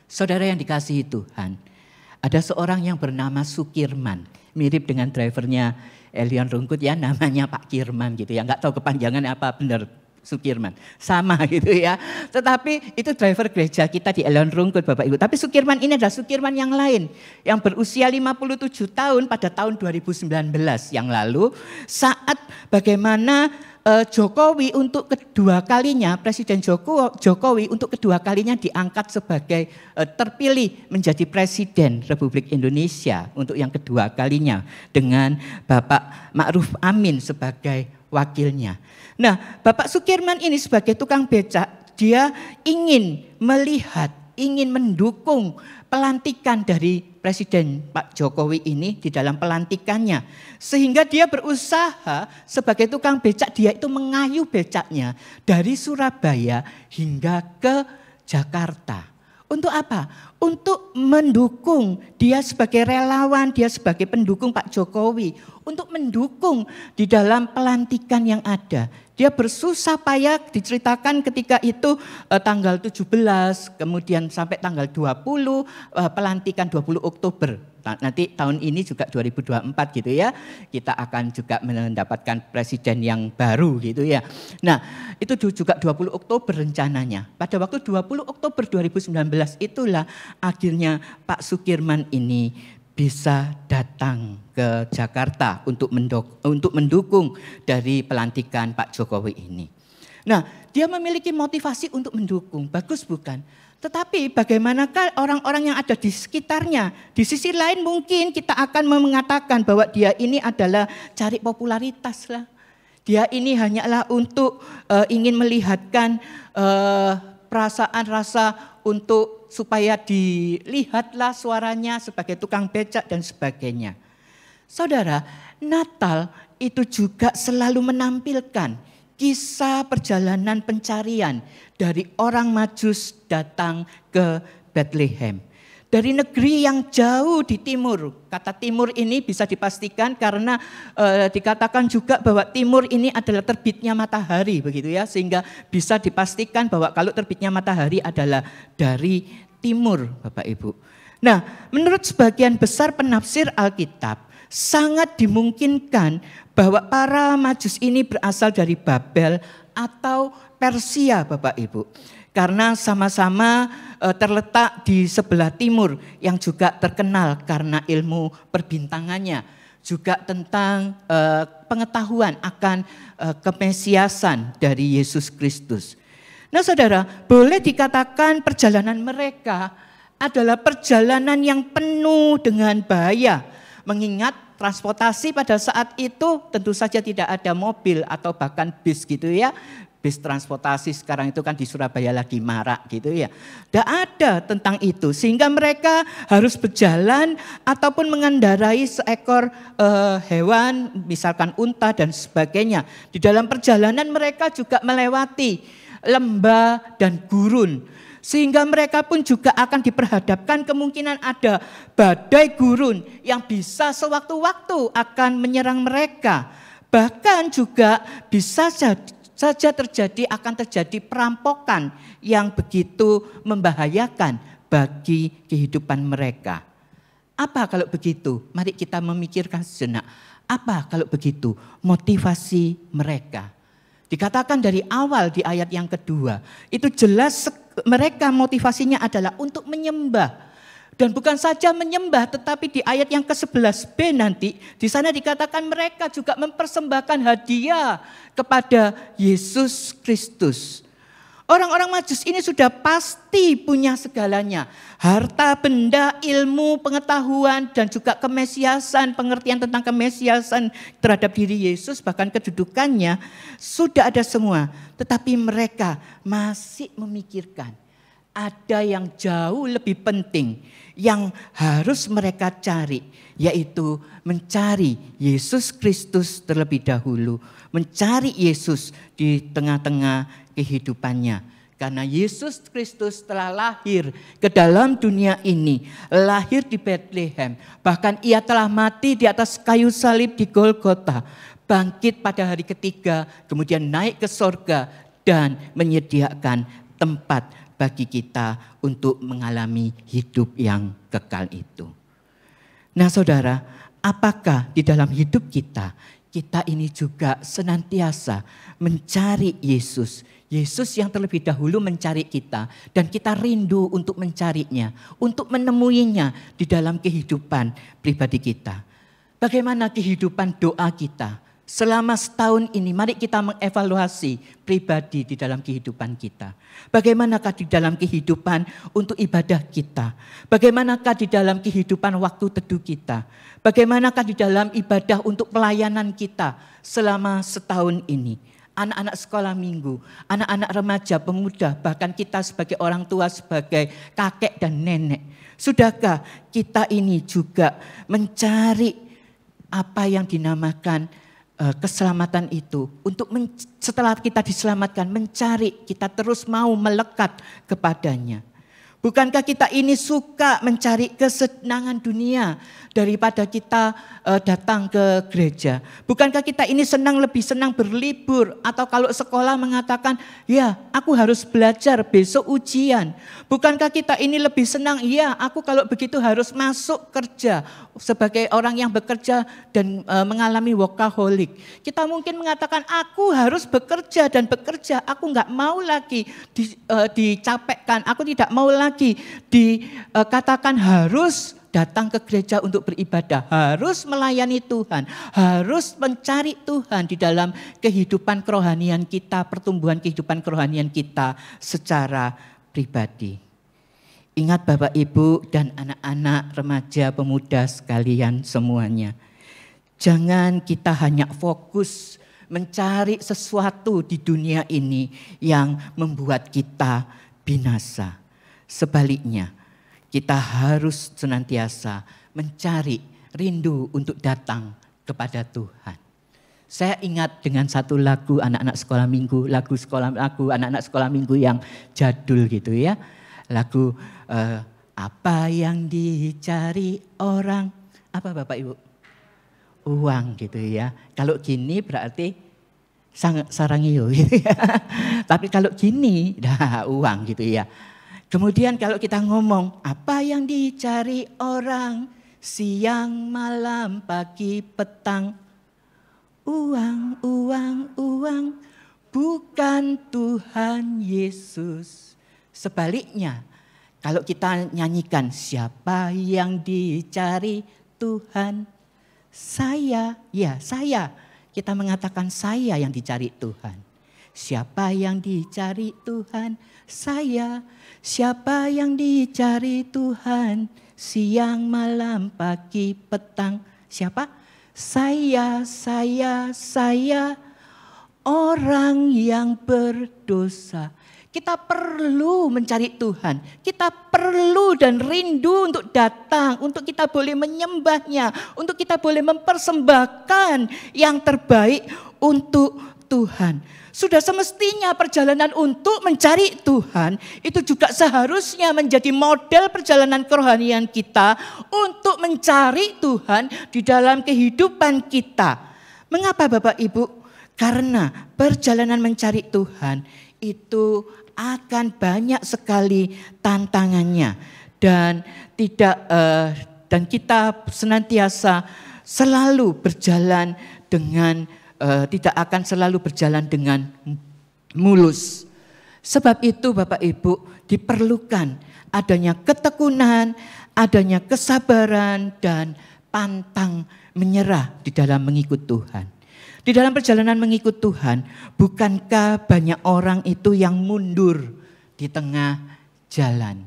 Saudara yang dikasihi Tuhan, ada seorang yang bernama Sukirman, mirip dengan drivernya Elion Rungkut ya, namanya Pak Kirman gitu ya, nggak tahu kepanjangan apa benar Sukirman, sama gitu ya. Tetapi itu driver gereja kita di Elion Rungkut Bapak Ibu. Tapi Sukirman ini adalah Sukirman yang lain, yang berusia 57 tahun pada tahun 2019 yang lalu, saat bagaimana Jokowi untuk kedua kalinya, Presiden Jokowi untuk kedua kalinya diangkat sebagai terpilih menjadi Presiden Republik Indonesia untuk yang kedua kalinya dengan Bapak Ma'ruf Amin sebagai wakilnya. Nah, Bapak Sukirman ini sebagai tukang becak, dia ingin melihat, ingin mendukung pelantikan dari Presiden Pak Jokowi ini di dalam pelantikannya. Sehingga dia berusaha sebagai tukang becak, dia itu mengayuh becaknya dari Surabaya hingga ke Jakarta. Untuk apa? Untuk mendukung, dia sebagai relawan, dia sebagai pendukung Pak Jokowi. Untuk mendukung di dalam pelantikan yang ada. Dia bersusah payah, diceritakan ketika itu tanggal 17, kemudian sampai tanggal 20, pelantikan 20 Oktober. Nanti tahun ini juga 2024 gitu ya, kita akan juga mendapatkan presiden yang baru gitu ya. Nah itu juga 20 Oktober rencananya. Pada waktu 20 Oktober 2019 itulah akhirnya Pak Sukirman ini bisa datang ke Jakarta untuk mendukung dari pelantikan Pak Jokowi ini. Nah, dia memiliki motivasi untuk mendukung, bagus bukan? Tetapi bagaimanakah orang-orang yang ada di sekitarnya? Di sisi lain mungkin kita akan mengatakan bahwa dia ini adalah cari popularitas lah. Dia ini hanyalah untuk ingin melihatkan perasaan rasa untuk supaya dilihatlah suaranya sebagai tukang becak dan sebagainya. Saudara, Natal itu juga selalu menampilkan kisah perjalanan pencarian dari orang Majus datang ke Bethlehem. Dari negeri yang jauh di timur. Kata timur ini bisa dipastikan karena dikatakan juga bahwa timur ini adalah terbitnya matahari begitu ya. Sehingga bisa dipastikan bahwa kalau terbitnya matahari adalah dari timur Bapak Ibu. Nah menurut sebagian besar penafsir Alkitab sangat dimungkinkan bahwa para Majus ini berasal dari Babel atau Persia Bapak Ibu. Karena sama-sama terletak di sebelah timur yang juga terkenal karena ilmu perbintangannya. Juga tentang pengetahuan akan kemesiasan dari Yesus Kristus. Nah saudara, boleh dikatakan perjalanan mereka adalah perjalanan yang penuh dengan bahaya. Mengingat transportasi pada saat itu tentu saja tidak ada mobil atau bahkan bis gitu ya. bis transportasi sekarang itu kan di Surabaya lagi marak gitu ya. Tidak ada tentang itu, sehingga mereka harus berjalan ataupun mengendarai seekor hewan, misalkan unta dan sebagainya. Di dalam perjalanan mereka juga melewati lembah dan gurun, sehingga mereka pun juga akan diperhadapkan kemungkinan ada badai gurun yang bisa sewaktu-waktu akan menyerang mereka. Bahkan juga bisa saja akan terjadi perampokan yang begitu membahayakan bagi kehidupan mereka. Apa kalau begitu? Mari kita memikirkan sejenak. Apa kalau begitu motivasi mereka? Dikatakan dari awal di ayat yang kedua, itu jelas mereka motivasinya adalah untuk menyembah. Dan bukan saja menyembah, tetapi di ayat yang ke-11b nanti, di sana dikatakan mereka juga mempersembahkan hadiah kepada Yesus Kristus. Orang-orang Majus ini sudah pasti punya segalanya. Harta, benda, ilmu, pengetahuan, dan juga kemesiasan, pengertian tentang kemesiasan terhadap diri Yesus, bahkan kedudukannya, sudah ada semua. Tetapi mereka masih memikirkan ada yang jauh lebih penting yang harus mereka cari, yaitu mencari Yesus Kristus terlebih dahulu, mencari Yesus di tengah-tengah kehidupannya. Karena Yesus Kristus telah lahir ke dalam dunia ini, lahir di Bethlehem, bahkan ia telah mati di atas kayu salib di Golgota, bangkit pada hari ketiga, kemudian naik ke sorga dan menyediakan tempat bagi kita untuk mengalami hidup yang kekal itu. Nah saudara, apakah di dalam hidup kita ini juga senantiasa mencari Yesus. Yesus yang terlebih dahulu mencari kita dan kita rindu untuk mencarinya, untuk menemuinya di dalam kehidupan pribadi kita. Bagaimana kehidupan doa kita? Selama setahun ini mari kita mengevaluasi pribadi di dalam kehidupan kita. Bagaimanakah di dalam kehidupan untuk ibadah kita? Bagaimanakah di dalam kehidupan waktu teduh kita? Bagaimanakah di dalam ibadah untuk pelayanan kita selama setahun ini? Anak-anak sekolah minggu, anak-anak remaja, pemuda, bahkan kita sebagai orang tua, sebagai kakek dan nenek. Sudahkah kita ini juga mencari apa yang dinamakan keselamatan itu, untuk setelah kita diselamatkan mencari, kita terus mau melekat kepadanya. Bukankah kita ini suka mencari kesenangan dunia daripada kita datang ke gereja? Bukankah kita ini lebih senang berlibur, atau kalau sekolah mengatakan, ya aku harus belajar besok ujian. Bukankah kita ini lebih senang, ya aku kalau begitu harus masuk kerja sebagai orang yang bekerja dan mengalami workaholic. Kita mungkin mengatakan aku harus bekerja dan bekerja, aku nggak mau lagi dicapekkan, aku tidak mau lagi dikatakan harus datang ke gereja untuk beribadah, harus melayani Tuhan, harus mencari Tuhan di dalam kehidupan kerohanian kita, pertumbuhan kehidupan kerohanian kita secara pribadi. Ingat Bapak Ibu dan anak-anak remaja pemuda sekalian semuanya, jangan kita hanya fokus mencari sesuatu di dunia ini yang membuat kita binasa. Sebaliknya, kita harus senantiasa mencari rindu untuk datang kepada Tuhan. Saya ingat dengan satu lagu anak-anak sekolah minggu, lagu anak-anak sekolah minggu yang jadul gitu ya. Lagu apa yang dicari orang, apa Bapak Ibu? Uang gitu ya. Kalau gini berarti sarangio gitu ya. Tapi kalau gini, dah uang gitu ya. Kemudian kalau kita ngomong, apa yang dicari orang siang, malam, pagi, petang. Uang, uang, uang, bukan Tuhan Yesus. Sebaliknya, kalau kita nyanyikan, siapa yang dicari Tuhan? Saya, ya saya. Kita mengatakan saya yang dicari Tuhan. Siapa yang dicari Tuhan? Saya. Siapa yang dicari Tuhan? Siang, malam, pagi, petang. Siapa? Saya. orang yang berdosa. Kita perlu mencari Tuhan. Kita perlu dan rindu untuk datang, untuk kita boleh menyembahnya, untuk kita boleh mempersembahkan yang terbaik untuk Tuhan. Sudah semestinya perjalanan untuk mencari Tuhan itu juga seharusnya menjadi model perjalanan kerohanian kita untuk mencari Tuhan di dalam kehidupan kita. Mengapa Bapak Ibu? Karena perjalanan mencari Tuhan itu akan banyak sekali tantangannya dan kita senantiasa selalu berjalan dengan tidak akan selalu berjalan dengan mulus. Sebab itu Bapak Ibu diperlukan adanya ketekunan, adanya kesabaran dan pantang menyerah di dalam mengikut Tuhan. Di dalam perjalanan mengikut Tuhan, bukankah banyak orang itu yang mundur di tengah jalan?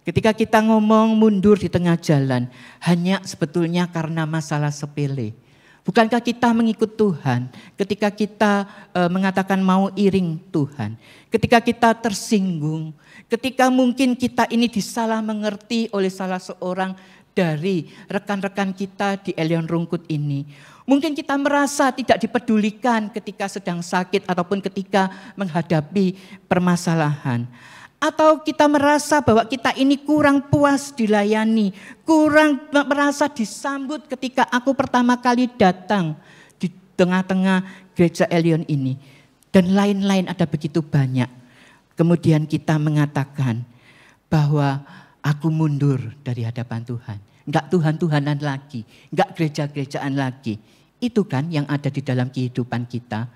Ketika kita ngomong mundur di tengah jalan, hanya sebetulnya karena masalah sepele. Bukankah kita mengikut Tuhan ketika kita mengatakan mau iring Tuhan? Ketika kita tersinggung, ketika mungkin kita ini disalah mengerti oleh salah seorang dari rekan-rekan kita di Elion Rungkut ini. Mungkin kita merasa tidak dipedulikan ketika sedang sakit ataupun ketika menghadapi permasalahan. Atau kita merasa bahwa kita ini kurang puas dilayani, kurang merasa disambut ketika aku pertama kali datang di tengah-tengah gereja Elion ini. Dan lain-lain ada begitu banyak. Kemudian kita mengatakan bahwa aku mundur dari hadapan Tuhan. Enggak Tuhan-Tuhanan lagi, enggak gereja-gerejaan lagi. Itu kan yang ada di dalam kehidupan kita.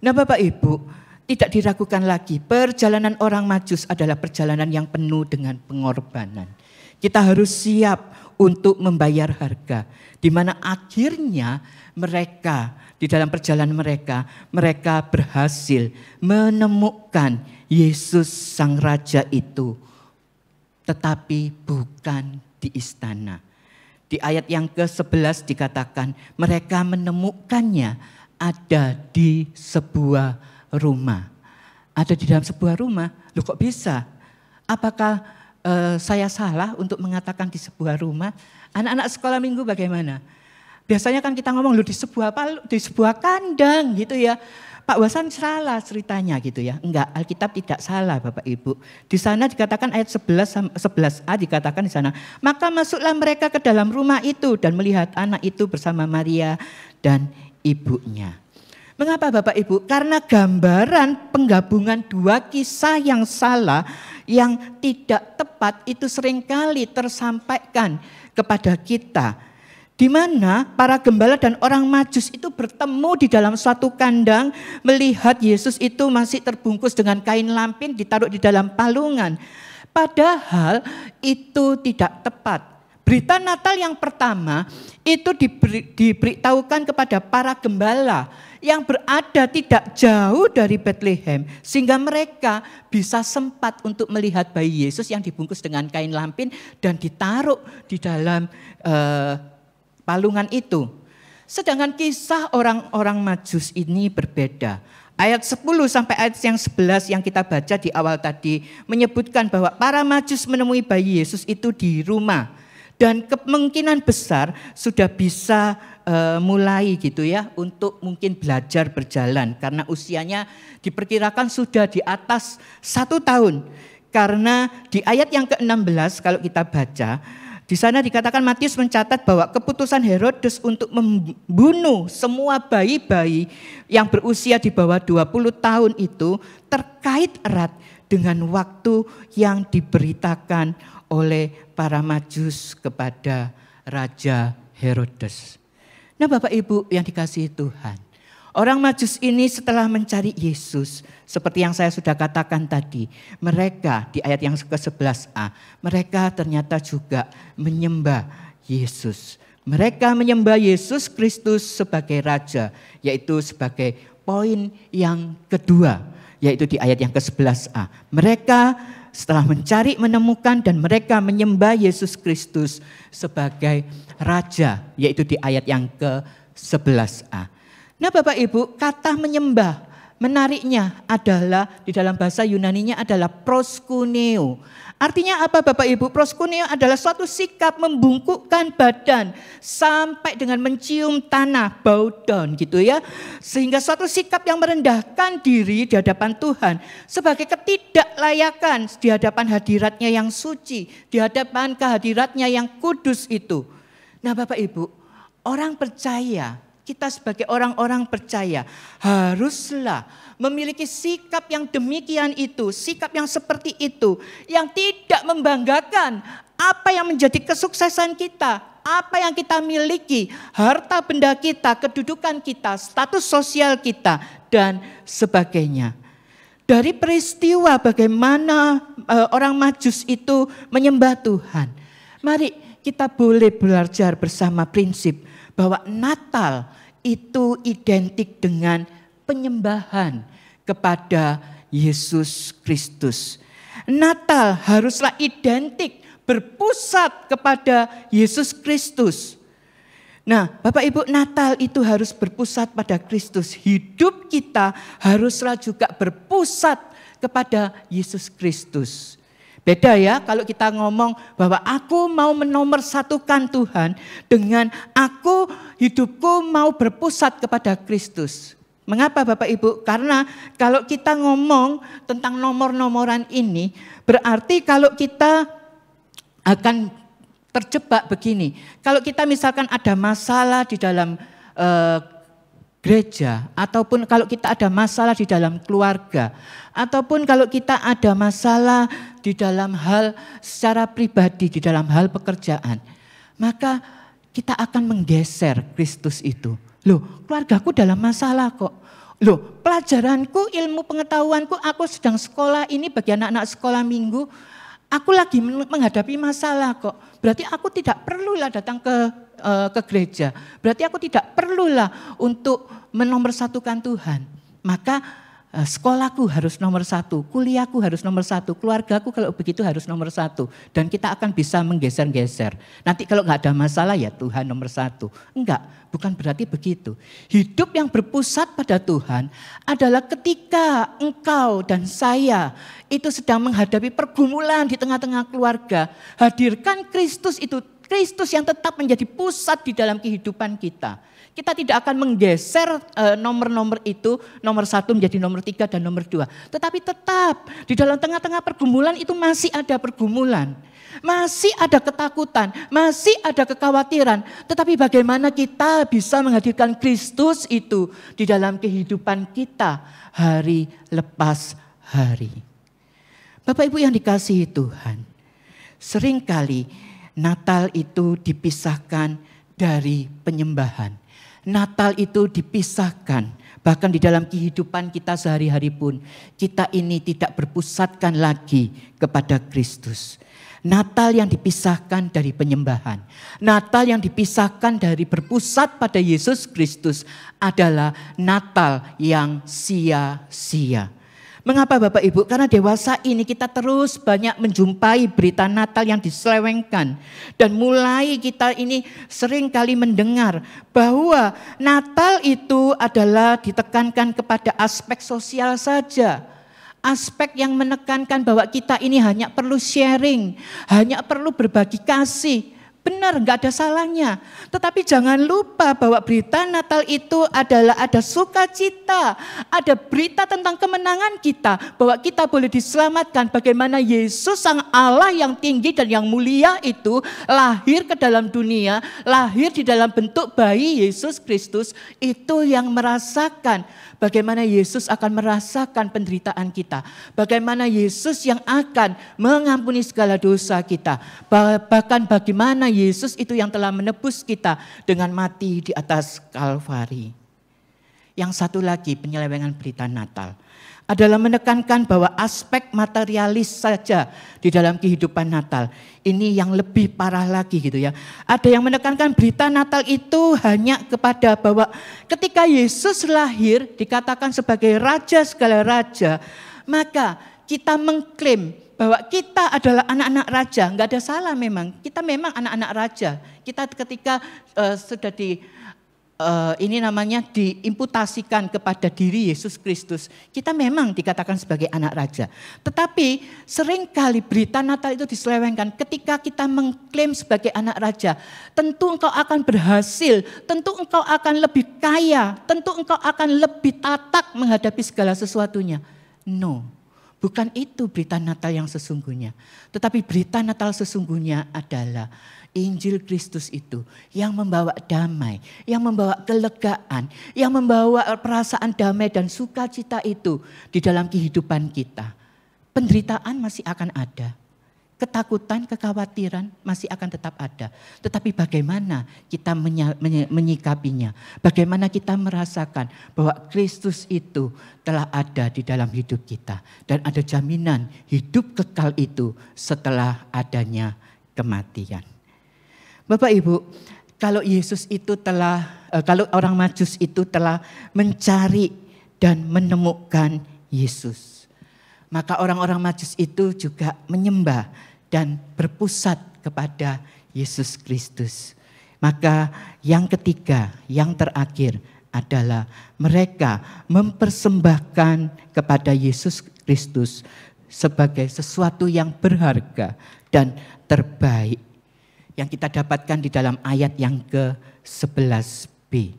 Nah Bapak Ibu, tidak diragukan lagi, perjalanan orang Majus adalah perjalanan yang penuh dengan pengorbanan. Kita harus siap untuk membayar harga. Di mana akhirnya mereka, di dalam perjalanan mereka berhasil menemukan Yesus Sang Raja itu. Tetapi bukan di istana. Di ayat yang ke-11 dikatakan mereka menemukannya ada di sebuah rumah. Ada di dalam sebuah rumah. Loh kok bisa? Apakah saya salah untuk mengatakan di sebuah rumah? Anak-anak sekolah minggu bagaimana? Biasanya kan kita ngomong loh di sebuah kandang gitu ya. Pak Wasan salah ceritanya gitu ya. Enggak, Alkitab tidak salah Bapak Ibu. Di sana dikatakan ayat 11a dikatakan di sana. Maka masuklah mereka ke dalam rumah itu dan melihat anak itu bersama Maria dan ibunya. Mengapa Bapak Ibu? Karena gambaran penggabungan dua kisah yang salah, yang tidak tepat itu seringkali tersampaikan kepada kita. Di mana para gembala dan orang Majus itu bertemu di dalam suatu kandang, melihat Yesus itu masih terbungkus dengan kain lampin ditaruh di dalam palungan. Padahal itu tidak tepat. Berita Natal yang pertama itu diberitahukan kepada para gembala yang berada tidak jauh dari Bethlehem, sehingga mereka bisa sempat untuk melihat bayi Yesus yang dibungkus dengan kain lampin dan ditaruh di dalam palungan itu. Sedangkan kisah orang-orang Majus ini berbeda. Ayat 10 sampai ayat yang 11 yang kita baca di awal tadi menyebutkan bahwa para Majus menemui bayi Yesus itu di rumah. Dan kemungkinan besar sudah bisa mulai gitu ya untuk mungkin belajar berjalan. Karena usianya diperkirakan sudah di atas 1 tahun. Karena di ayat yang ke-16 kalau kita baca, di sana dikatakan Matius mencatat bahwa keputusan Herodes untuk membunuh semua bayi-bayi yang berusia di bawah 20 tahun itu terkait erat dengan waktu yang diberitakan oleh para Majus kepada Raja Herodes. Nah Bapak Ibu yang dikasihi Tuhan, orang Majus ini setelah mencari Yesus, seperti yang saya sudah katakan tadi, mereka di ayat yang ke-11a, mereka ternyata juga menyembah Yesus. Mereka menyembah Yesus Kristus sebagai Raja, yaitu sebagai poin yang kedua, yaitu di ayat yang ke-11a. Mereka setelah mencari, menemukan, dan mereka menyembah Yesus Kristus sebagai Raja, yaitu di ayat yang ke-11a. Nah Bapak Ibu, kata menyembah menariknya adalah di dalam bahasa Yunaninya adalah proskuneo. Artinya apa Bapak Ibu? Proskuneo adalah suatu sikap membungkukkan badan sampai dengan mencium tanah, bow down gitu ya. Sehingga suatu sikap yang merendahkan diri di hadapan Tuhan sebagai ketidaklayakan di hadapan hadiratnya yang suci, di hadapan kehadiratnya yang kudus itu. Nah Bapak Ibu, orang percaya, kita sebagai orang-orang percaya haruslah memiliki sikap yang demikian itu, sikap yang seperti itu, yang tidak membanggakan apa yang menjadi kesuksesan kita, apa yang kita miliki, harta benda kita, kedudukan kita, status sosial kita, dan sebagainya. Dari peristiwa bagaimana orang Majus itu menyembah Tuhan, mari kita boleh belajar bersama prinsip bahwa Natal itu identik dengan penyembahan kepada Yesus Kristus. Natal haruslah identik berpusat kepada Yesus Kristus. Nah, Bapak Ibu, Natal itu harus berpusat pada Kristus. Hidup kita haruslah juga berpusat kepada Yesus Kristus. Beda ya kalau kita ngomong bahwa aku mau menomorsatukan Tuhan dengan hidupku mau berpusat kepada Kristus. Mengapa Bapak Ibu? Karena kalau kita ngomong tentang nomor-nomoran ini, berarti kalau kita akan terjebak begini. Kalau kita misalkan ada masalah di dalam gereja, ataupun kalau kita ada masalah di dalam keluarga, ataupun kalau kita ada masalah di dalam hal secara pribadi, di dalam hal pekerjaan, maka kita akan menggeser Kristus itu. Loh, keluargaku dalam masalah kok. Loh, pelajaranku, ilmu pengetahuanku, aku sedang sekolah ini bagi anak-anak sekolah minggu, aku lagi menghadapi masalah kok. Berarti aku tidak perlulah datang ke gereja. Berarti aku tidak perlulah untuk menomorsatukan Tuhan. Maka sekolahku harus nomor satu, kuliahku harus nomor satu, keluargaku kalau begitu harus nomor satu. Dan kita akan bisa menggeser-geser. Nanti kalau nggak ada masalah ya Tuhan nomor satu. Enggak, bukan berarti begitu. Hidup yang berpusat pada Tuhan adalah ketika engkau dan saya itu sedang menghadapi pergumulan di tengah-tengah keluarga. Hadirkan Kristus itu, Kristus yang tetap menjadi pusat di dalam kehidupan kita. Kita tidak akan menggeser nomor-nomor itu, nomor 1 menjadi nomor 3 dan nomor 2. Tetapi tetap di dalam tengah-tengah pergumulan itu masih ada pergumulan. Masih ada ketakutan, masih ada kekhawatiran. Tetapi bagaimana kita bisa menghadirkan Kristus itu di dalam kehidupan kita hari lepas hari. Bapak Ibu yang dikasihi Tuhan, seringkali Natal itu dipisahkan dari penyembahan. Natal itu dipisahkan, bahkan di dalam kehidupan kita sehari-hari pun, kita ini tidak berpusatkan lagi kepada Kristus. Natal yang dipisahkan dari penyembahan, Natal yang dipisahkan dari berpusat pada Yesus Kristus adalah Natal yang sia-sia. Mengapa Bapak Ibu? Karena dewasa ini kita terus banyak menjumpai berita Natal yang diselewengkan. Dan mulai kita ini sering kali mendengar bahwa Natal itu adalah ditekankan kepada aspek sosial saja. Aspek yang menekankan bahwa kita ini hanya perlu sharing, hanya perlu berbagi kasih. Benar, enggak ada salahnya. Tetapi jangan lupa bahwa berita Natal itu adalah ada sukacita, ada berita tentang kemenangan kita, bahwa kita boleh diselamatkan. Bagaimana Yesus Sang Allah yang tinggi dan yang mulia itu lahir ke dalam dunia, lahir di dalam bentuk bayi Yesus Kristus, itu yang merasakan bagaimana Yesus akan merasakan penderitaan kita. Bagaimana Yesus yang akan mengampuni segala dosa kita. Bahkan bagaimana Yesus itu yang telah menebus kita dengan mati di atas Kalvari. Yang satu lagi penyelewengan berita Natal adalah menekankan bahwa aspek materialis saja di dalam kehidupan Natal. Ini yang lebih parah lagi gitu ya. Ada yang menekankan berita Natal itu hanya kepada bahwa ketika Yesus lahir dikatakan sebagai Raja segala raja, maka kita mengklaim bahwa kita adalah anak-anak raja. Enggak ada salah memang, kita memang anak-anak raja. Kita ketika sudah ini namanya diimputasikan kepada diri Yesus Kristus, kita memang dikatakan sebagai anak raja. Tetapi seringkali berita Natal itu diselewengkan. Ketika kita mengklaim sebagai anak raja, tentu engkau akan berhasil, tentu engkau akan lebih kaya, tentu engkau akan lebih tatak menghadapi segala sesuatunya. No, bukan itu berita Natal yang sesungguhnya. Tetapi berita Natal sesungguhnya adalah Injil Kristus itu yang membawa damai, yang membawa kelegaan, yang membawa perasaan damai dan sukacita itu di dalam kehidupan kita. Penderitaan masih akan ada, ketakutan, kekhawatiran masih akan tetap ada. Tetapi bagaimana kita menyikapinya, bagaimana kita merasakan bahwa Kristus itu telah ada di dalam hidup kita. Dan ada jaminan hidup kekal itu setelah adanya kematian. Bapak Ibu, kalau Yesus itu kalau orang Majus itu telah mencari dan menemukan Yesus, maka orang-orang Majus itu juga menyembah dan berpusat kepada Yesus Kristus. Maka yang ketiga, yang terakhir adalah mereka mempersembahkan kepada Yesus Kristus sebagai sesuatu yang berharga dan terbaik, yang kita dapatkan di dalam ayat yang ke-11b.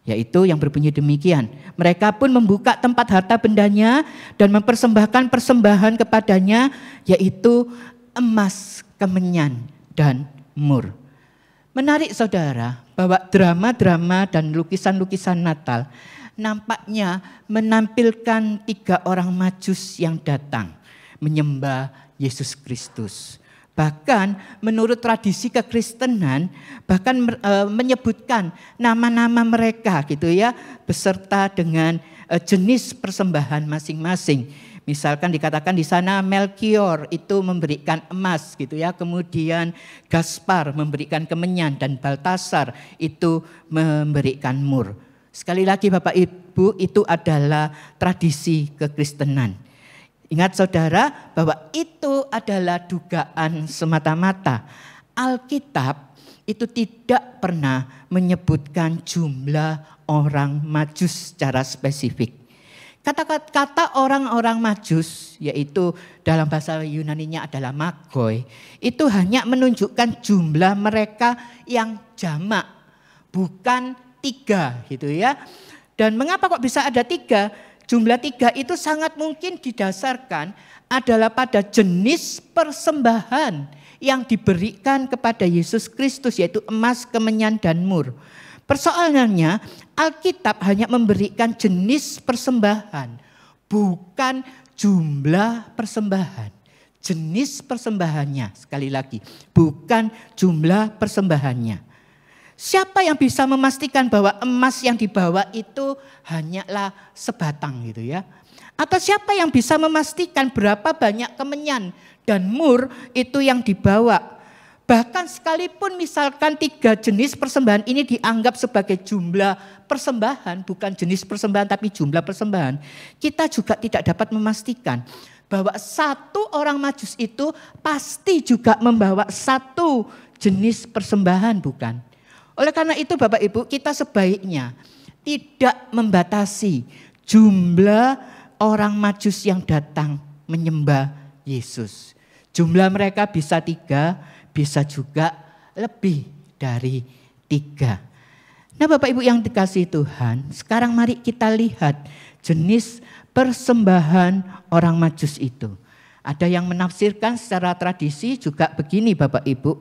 Yaitu yang berbunyi demikian. Mereka pun membuka tempat harta bendanya dan mempersembahkan persembahan kepadanya, yaitu emas, kemenyan, dan mur. Menarik saudara, bahwa drama-drama dan lukisan-lukisan Natal nampaknya menampilkan 3 orang Majus yang datang menyembah Yesus Kristus. Bahkan menurut tradisi kekristenan bahkan menyebutkan nama-nama mereka gitu ya, beserta dengan jenis persembahan masing-masing. Misalkan dikatakan di sana Melkior itu memberikan emas gitu ya, kemudian Gaspar memberikan kemenyan dan Baltasar itu memberikan mur. Sekali lagi Bapak Ibu, itu adalah tradisi kekristenan. Ingat saudara bahwa itu adalah dugaan semata-mata. Alkitab itu tidak pernah menyebutkan jumlah orang Majus secara spesifik. Kata-kata orang-orang Majus, yaitu dalam bahasa Yunaninya adalah magoi, itu hanya menunjukkan jumlah mereka yang jamak, bukan 3 gitu ya. Dan mengapa kok bisa ada 3? Jumlah 3 itu sangat mungkin didasarkan adalah pada jenis persembahan yang diberikan kepada Yesus Kristus, yaitu emas, kemenyan, dan mur. Persoalannya Alkitab hanya memberikan jenis persembahan, bukan jumlah persembahan. Jenis persembahannya, sekali lagi, bukan jumlah persembahannya. Siapa yang bisa memastikan bahwa emas yang dibawa itu hanyalah sebatang gitu ya? Atau siapa yang bisa memastikan berapa banyak kemenyan dan mur itu yang dibawa? Bahkan sekalipun misalkan 3 jenis persembahan ini dianggap sebagai jumlah persembahan, bukan jenis persembahan tapi jumlah persembahan, kita juga tidak dapat memastikan bahwa 1 orang Majus itu pasti juga membawa 1 jenis persembahan, bukan? Oleh karena itu Bapak Ibu, kita sebaiknya tidak membatasi jumlah orang Majus yang datang menyembah Yesus. Jumlah mereka bisa 3, bisa juga lebih dari 3. Nah Bapak Ibu yang dikasihi Tuhan, sekarang mari kita lihat jenis persembahan orang Majus itu. Ada yang menafsirkan secara tradisi juga begini Bapak Ibu,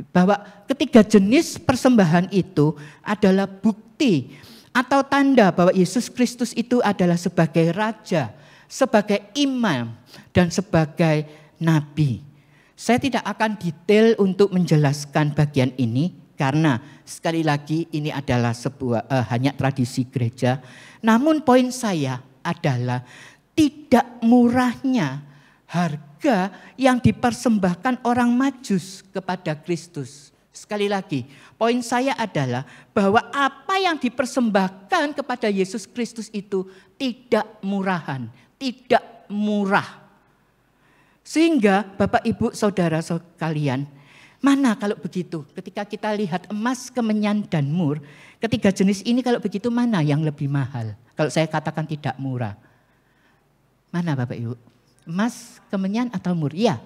bahwa ketiga jenis persembahan itu adalah bukti atau tanda bahwa Yesus Kristus itu adalah sebagai raja, sebagai imam, dan sebagai nabi. Saya tidak akan detail untuk menjelaskan bagian ini karena sekali lagi ini adalah hanya tradisi gereja. Namun poin saya adalah tidak murahnya harga yang dipersembahkan orang Majus kepada Kristus. Sekali lagi, poin saya adalah bahwa apa yang dipersembahkan kepada Yesus Kristus itu tidak murahan, tidak murah. Sehingga Bapak Ibu Saudara sekalian, Mana kalau begitu? Ketika kita lihat emas, kemenyan, dan mur, ketiga jenis ini kalau begitu mana yang lebih mahal? Kalau saya katakan tidak murah. Mana Bapak Ibu? Emas, kemenyan atau mur? Ya,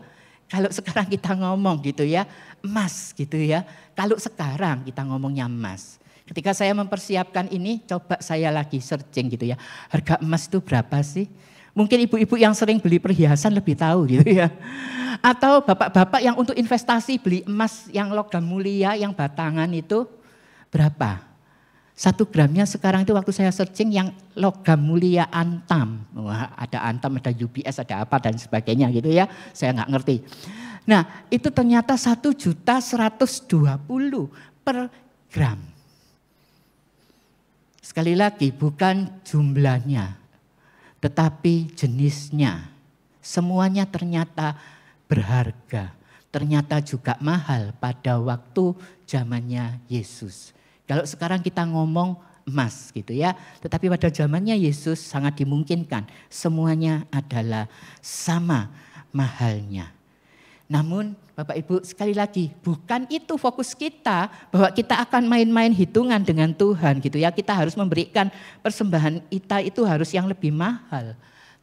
kalau sekarang kita ngomong gitu ya, emas gitu ya. Kalau sekarang kita ngomongnya emas. Ketika saya mempersiapkan ini, coba saya lagi searching gitu ya. Harga emas itu berapa sih? Mungkin ibu-ibu yang sering beli perhiasan lebih tahu gitu ya. Atau bapak-bapak yang untuk investasi beli emas yang logam mulia, yang batangan itu berapa? 1 gramnya sekarang itu waktu saya searching yang logam mulia antam. Wah, ada antam, ada UBS, ada apa dan sebagainya gitu ya. Saya nggak ngerti. Nah itu ternyata 1.120.000 per gram. Sekali lagi bukan jumlahnya, tetapi jenisnya. Semuanya ternyata berharga, ternyata juga mahal pada waktu zamannya Yesus. Kalau sekarang kita ngomong emas gitu ya, tetapi pada zamannya Yesus sangat dimungkinkan semuanya adalah sama mahalnya. Namun Bapak Ibu sekali lagi bukan itu fokus kita bahwa kita akan main-main hitungan dengan Tuhan gitu ya. Kita harus memberikan persembahan kita itu harus yang lebih mahal.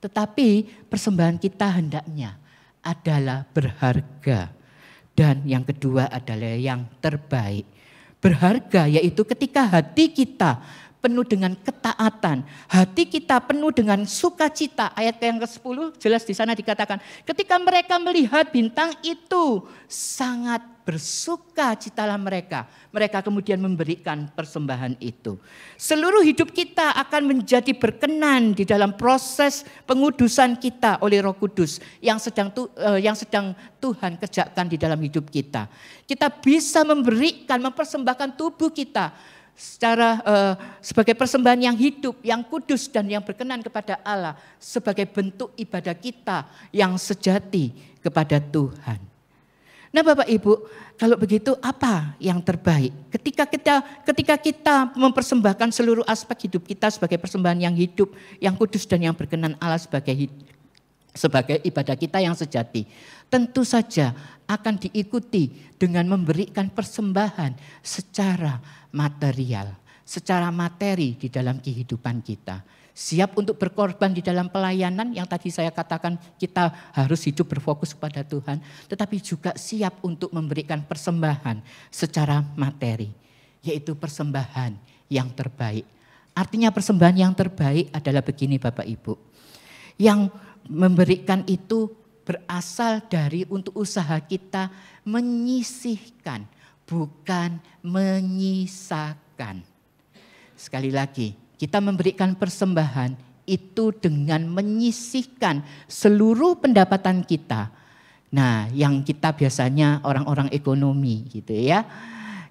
Tetapi persembahan kita hendaknya adalah berharga. Dan yang kedua adalah yang terbaik. Berharga yaitu ketika hati kita penuh dengan ketaatan, hati kita penuh dengan sukacita. Ayat yang ke-10 jelas di sana dikatakan, ketika mereka melihat bintang itu sangat bersukacitalah mereka. Mereka kemudian memberikan persembahan itu. Seluruh hidup kita akan menjadi berkenan di dalam proses pengudusan kita oleh Roh Kudus yang sedang Tuhan kerjakan di dalam hidup kita. Kita bisa mempersembahkan tubuh kita sebagai persembahan yang hidup, yang kudus dan yang berkenan kepada Allah sebagai bentuk ibadah kita yang sejati kepada Tuhan. Nah Bapak Ibu, kalau begitu apa yang terbaik? Ketika kita mempersembahkan seluruh aspek hidup kita sebagai persembahan yang hidup, yang kudus dan yang berkenan Allah sebagai ibadah kita yang sejati, tentu saja akan diikuti dengan memberikan persembahan secara material, secara materi di dalam kehidupan kita. Siap untuk berkorban di dalam pelayanan yang tadi saya katakan kita harus hidup berfokus kepada Tuhan. Tetapi juga siap untuk memberikan persembahan secara materi. Yaitu persembahan yang terbaik. Artinya persembahan yang terbaik adalah begini Bapak Ibu. Yang memberikan itu berasal dari untuk usaha kita menyisihkan. Bukan menyisakan. Sekali lagi. Kita memberikan persembahan itu dengan menyisihkan seluruh pendapatan kita. Nah, yang kita biasanya orang-orang ekonomi gitu ya.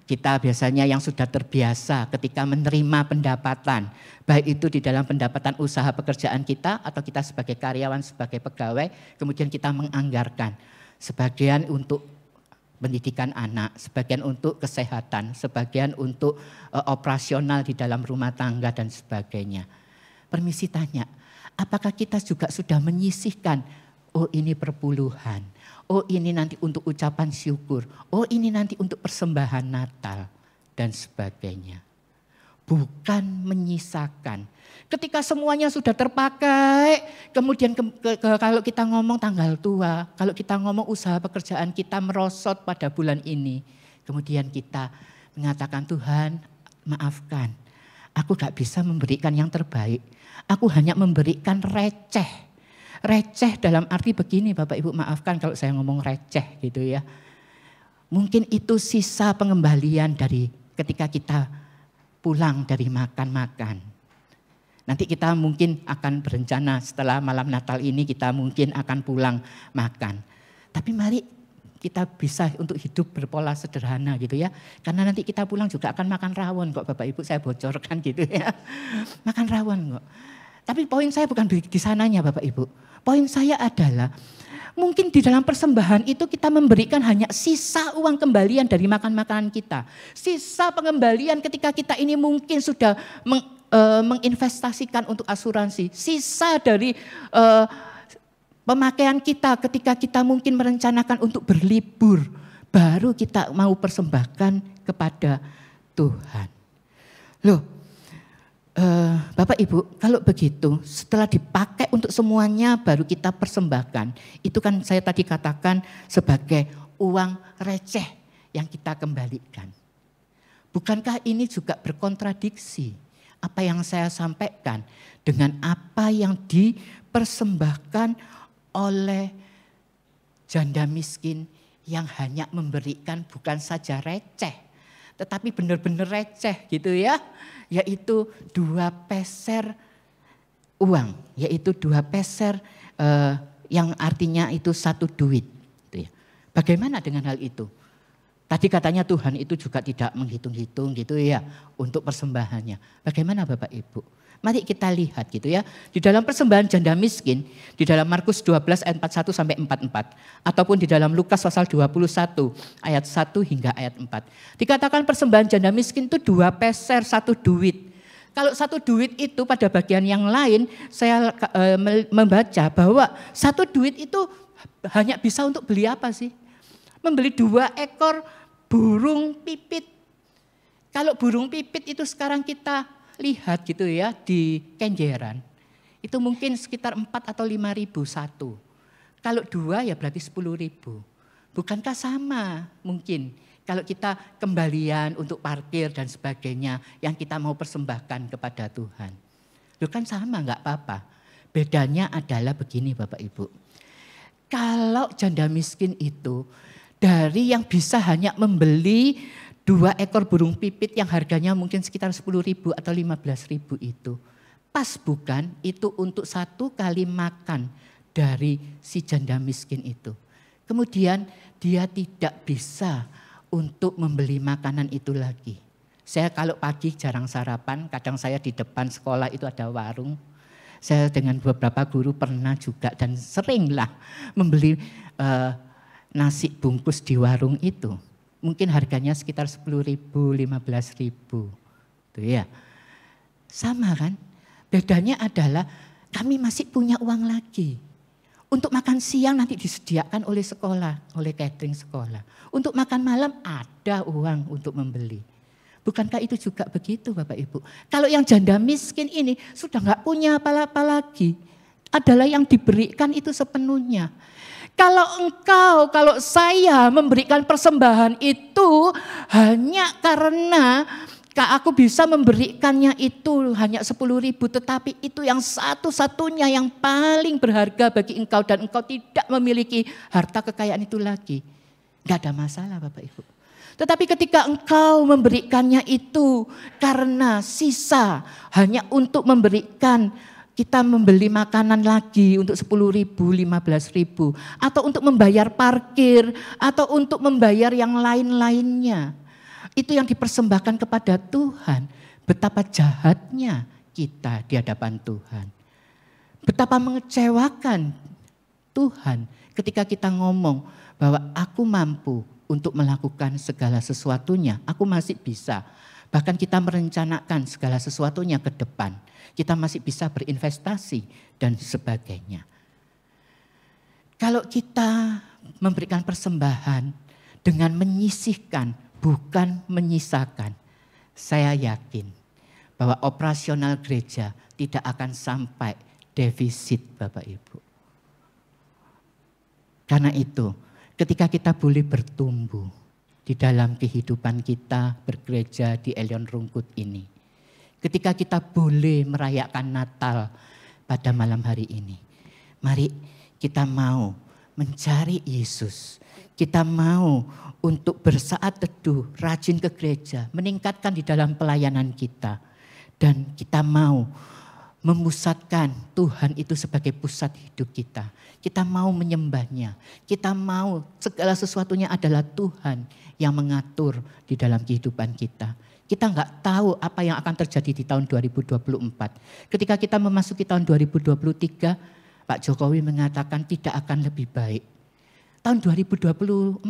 Kita biasanya yang sudah terbiasa ketika menerima pendapatan. Baik itu di dalam pendapatan usaha pekerjaan kita atau kita sebagai karyawan, sebagai pegawai. Kemudian kita menganggarkan sebagian untuk pendidikan anak, sebagian untuk kesehatan, sebagian untuk operasional di dalam rumah tangga dan sebagainya. Permisi tanya, apakah kita juga sudah menyisihkan, oh ini perpuluhan, oh ini nanti untuk ucapan syukur, oh ini nanti untuk persembahan Natal dan sebagainya. Bukan menyisakan. Ketika semuanya sudah terpakai, kemudian kalau kita ngomong tanggal tua, kalau kita ngomong usaha pekerjaan kita merosot pada bulan ini. Kemudian kita mengatakan Tuhan maafkan, aku gak bisa memberikan yang terbaik. Aku hanya memberikan receh. Receh dalam arti begini Bapak Ibu maafkan kalau saya ngomong receh gitu ya. Mungkin itu sisa pengembalian dari ketika kita pulang dari makan-makan. Nanti kita mungkin akan berencana setelah malam Natal ini kita mungkin akan pulang makan. Tapi mari kita bisa untuk hidup berpola sederhana gitu ya. Karena nanti kita pulang juga akan makan rawon kok Bapak Ibu, saya bocorkan gitu ya. Makan rawon kok. Tapi poin saya bukan di sananya Bapak Ibu. Poin saya adalah mungkin di dalam persembahan itu kita memberikan hanya sisa uang kembalian dari makan-makanan kita. Sisa pengembalian ketika kita ini mungkin sudah menginvestasikan untuk asuransi. Sisa dari pemakaian kita ketika kita mungkin merencanakan untuk berlibur. baru kita mau persembahkan kepada Tuhan. Loh, Bapak Ibu, kalau begitu setelah dipakai untuk semuanya baru kita persembahkan. Itu kan saya tadi katakan sebagai uang receh yang kita kembalikan. Bukankah ini juga berkontradiksi apa yang saya sampaikan dengan apa yang dipersembahkan oleh janda miskin yang hanya memberikan bukan saja receh, tetapi benar-benar receh gitu ya, yaitu 2 peser uang, yaitu 2 peser yang artinya itu 1 duit. Gitu ya. Bagaimana dengan hal itu? Tadi katanya Tuhan itu juga tidak menghitung-hitung gitu ya untuk persembahannya. Bagaimana Bapak Ibu? Mari kita lihat gitu ya. Di dalam persembahan janda miskin, di dalam Markus 12 ayat 41 sampai 44. Ataupun di dalam Lukas pasal 21 ayat 1 hingga ayat 4. Dikatakan persembahan janda miskin itu 2 peser 1 duit. Kalau 1 duit itu pada bagian yang lain saya membaca bahwa 1 duit itu hanya bisa untuk beli apa sih? Membeli 2 ekor burung pipit. Kalau burung pipit itu sekarang kita lihat gitu ya di Kenjeran. Itu mungkin sekitar 4 atau 5 ribu satu. Kalau 2 ya berarti 10 ribu. Bukankah sama mungkin kalau kita kembalian untuk parkir dan sebagainya yang kita mau persembahkan kepada Tuhan. Itu kan sama enggak apa-apa. Bedanya adalah begini Bapak Ibu. Kalau janda miskin itu dari yang bisa hanya membeli 2 ekor burung pipit yang harganya mungkin sekitar 10 ribu atau 15 ribu itu. Pas bukan itu untuk 1 kali makan dari si janda miskin itu. Kemudian dia tidak bisa untuk membeli makanan itu lagi. Saya kalau pagi jarang sarapan, kadang saya di depan sekolah itu ada warung. Saya dengan beberapa guru pernah juga dan seringlah membeli nasi bungkus di warung itu. Mungkin harganya sekitar 10 ribu, 15 ribu. Tuh ya. Sama kan? Bedanya adalah kami masih punya uang lagi. Untuk makan siang nanti disediakan oleh sekolah, oleh catering sekolah. Untuk makan malam ada uang untuk membeli. Bukankah itu juga begitu Bapak Ibu? Kalau yang janda miskin ini sudah enggak punya apa-apa lagi. Adalah yang diberikan itu sepenuhnya. Kalau saya memberikan persembahan itu hanya karena aku bisa memberikannya itu hanya 10 ribu. Tetapi itu yang satu-satunya yang paling berharga bagi engkau dan engkau tidak memiliki harta kekayaan itu lagi. Gak ada masalah Bapak Ibu. Tetapi ketika engkau memberikannya itu karena sisa hanya untuk memberikan kita membeli makanan lagi untuk 10 ribu, 15 ribu. Atau untuk membayar parkir, atau untuk membayar yang lain-lainnya. Itu yang dipersembahkan kepada Tuhan. Betapa jahatnya kita di hadapan Tuhan. Betapa mengecewakan Tuhan ketika kita ngomong bahwa aku mampu untuk melakukan segala sesuatunya. Aku masih bisa. Bahkan kita merencanakan segala sesuatunya ke depan. Kita masih bisa berinvestasi dan sebagainya. Kalau kita memberikan persembahan dengan menyisihkan, bukan menyisakan, saya yakin bahwa operasional gereja tidak akan sampai defisit Bapak Ibu. Karena itu, ketika kita boleh bertumbuh di dalam kehidupan kita bergereja di Elion Rungkut ini. Ketika kita boleh merayakan Natal pada malam hari ini. Mari kita mau mencari Yesus. Kita mau untuk bersaat teduh, rajin ke gereja, meningkatkan di dalam pelayanan kita. Dan kita mau memusatkan Tuhan itu sebagai pusat hidup kita. Kita mau menyembahnya. Kita mau segala sesuatunya adalah Tuhan yang mengatur di dalam kehidupan kita. Kita enggak tahu apa yang akan terjadi di tahun 2024. Ketika kita memasuki tahun 2023, Pak Jokowi mengatakan tidak akan lebih baik. Tahun 2024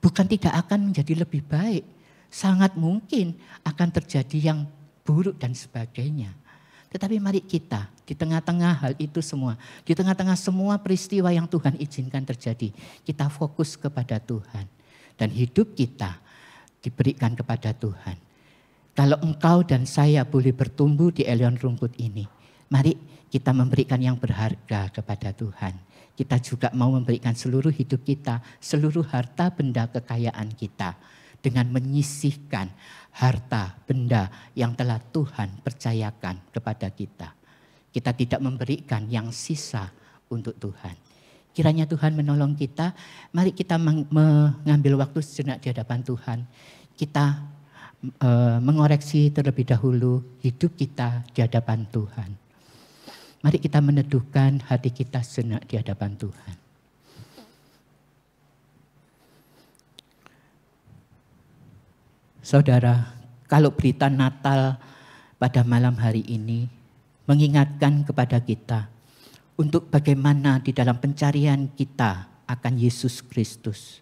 bukan tidak akan menjadi lebih baik. Sangat mungkin akan terjadi yang buruk dan sebagainya. Tetapi mari kita di tengah-tengah hal itu semua, di tengah-tengah semua peristiwa yang Tuhan izinkan terjadi, kita fokus kepada Tuhan. Dan hidup kita diberikan kepada Tuhan. Kalau engkau dan saya boleh bertumbuh di Elion Rungkut ini, mari kita memberikan yang berharga kepada Tuhan. Kita juga mau memberikan seluruh hidup kita, seluruh harta benda kekayaan kita, dengan menyisihkan harta benda yang telah Tuhan percayakan kepada kita. Kita tidak memberikan yang sisa untuk Tuhan. Kiranya Tuhan menolong kita. Mari kita mengambil waktu sejenak di hadapan Tuhan. Kita mengoreksi terlebih dahulu hidup kita di hadapan Tuhan. Mari kita meneduhkan hati kita sejenak di hadapan Tuhan. Saudara, kalau berita Natal pada malam hari ini mengingatkan kepada kita untuk bagaimana di dalam pencarian kita akan Yesus Kristus.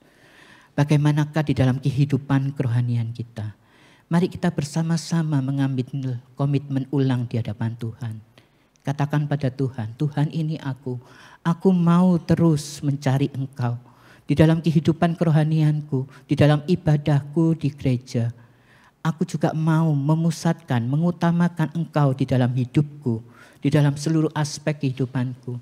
Bagaimanakah di dalam kehidupan kerohanian kita. Mari kita bersama-sama mengambil komitmen ulang di hadapan Tuhan. Katakan pada Tuhan, Tuhan ini aku mau terus mencari Engkau. Di dalam kehidupan kerohanianku, di dalam ibadahku di gereja. Aku juga mau memusatkan, mengutamakan Engkau di dalam hidupku, di dalam seluruh aspek kehidupanku.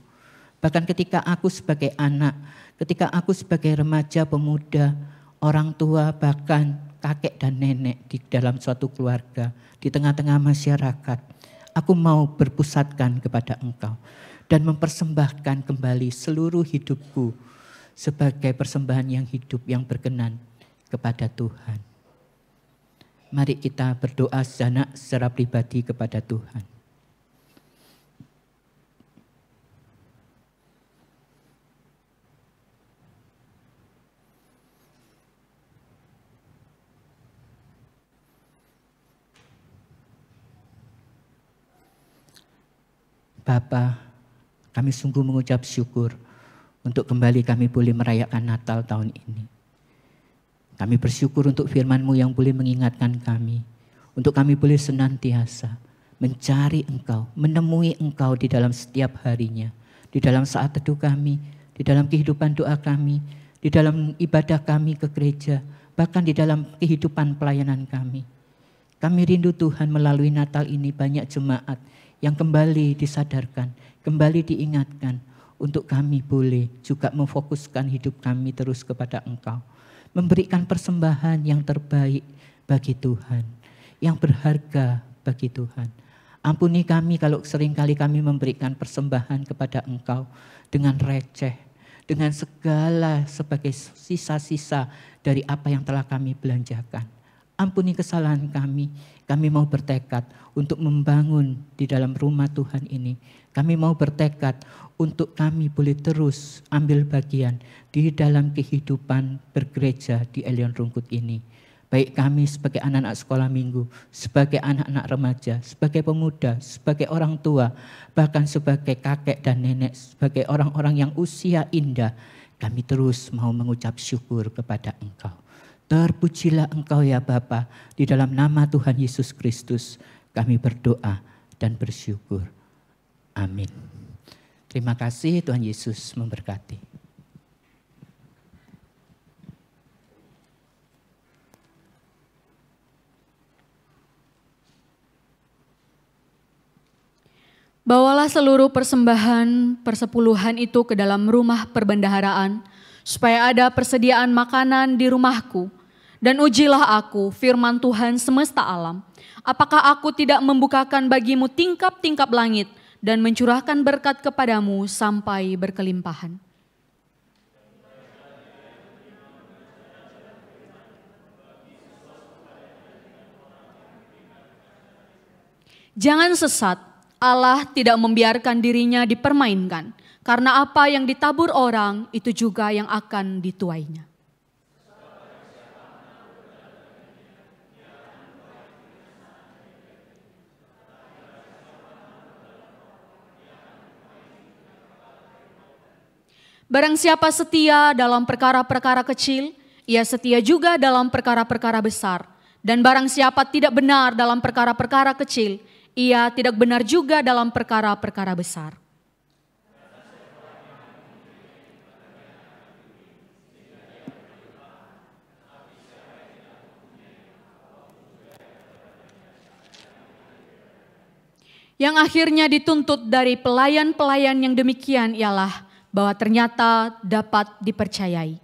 Bahkan ketika aku sebagai anak, ketika aku sebagai remaja, pemuda, orang tua, bahkan kakek dan nenek di dalam suatu keluarga, di tengah-tengah masyarakat, aku mau berpusatkan kepada Engkau dan mempersembahkan kembali seluruh hidupku sebagai persembahan yang hidup, yang berkenan kepada Tuhan. Mari kita berdoa secara pribadi kepada Tuhan. Bapa, kami sungguh mengucap syukur untuk kembali kami boleh merayakan Natal tahun ini. Kami bersyukur untuk firman-Mu yang boleh mengingatkan kami. Untuk kami boleh senantiasa mencari Engkau, menemui Engkau di dalam setiap harinya. Di dalam saat teduh kami, di dalam kehidupan doa kami, di dalam ibadah kami ke gereja, bahkan di dalam kehidupan pelayanan kami. Kami rindu Tuhan melalui Natal ini banyak jemaat yang kembali disadarkan, kembali diingatkan untuk kami boleh juga memfokuskan hidup kami terus kepada Engkau. Memberikan persembahan yang terbaik bagi Tuhan, yang berharga bagi Tuhan. Ampuni kami kalau seringkali kami memberikan persembahan kepada Engkau dengan receh, dengan segala sebagai sisa-sisa dari apa yang telah kami belanjakan. Ampuni kesalahan kami mau bertekad untuk membangun di dalam rumah Tuhan ini. Kami mau bertekad untuk kami boleh terus ambil bagian di dalam kehidupan bergereja di Elion Rungkut ini. Baik kami sebagai anak-anak sekolah minggu, sebagai anak-anak remaja, sebagai pemuda, sebagai orang tua, bahkan sebagai kakek dan nenek, sebagai orang-orang yang usia indah, kami terus mau mengucap syukur kepada Engkau. Terpujilah Engkau ya Bapa, di dalam nama Tuhan Yesus Kristus kami berdoa dan bersyukur. Amin. Terima kasih, Tuhan Yesus memberkati. Bawalah seluruh persembahan persepuluhan itu ke dalam rumah perbendaharaan, supaya ada persediaan makanan di rumahku. Dan ujilah aku, firman Tuhan semesta alam, apakah aku tidak membukakan bagimu tingkap-tingkap langit dan mencurahkan berkat kepadamu sampai berkelimpahan. Jangan sesat, Allah tidak membiarkan dirinya dipermainkan, karena apa yang ditabur orang itu juga yang akan dituainya. Barang siapa setia dalam perkara-perkara kecil, ia setia juga dalam perkara-perkara besar. Dan barang siapa tidak benar dalam perkara-perkara kecil, ia tidak benar juga dalam perkara-perkara besar. Yang akhirnya dituntut dari pelayan-pelayan yang demikian ialah bahwa ternyata dapat dipercayai.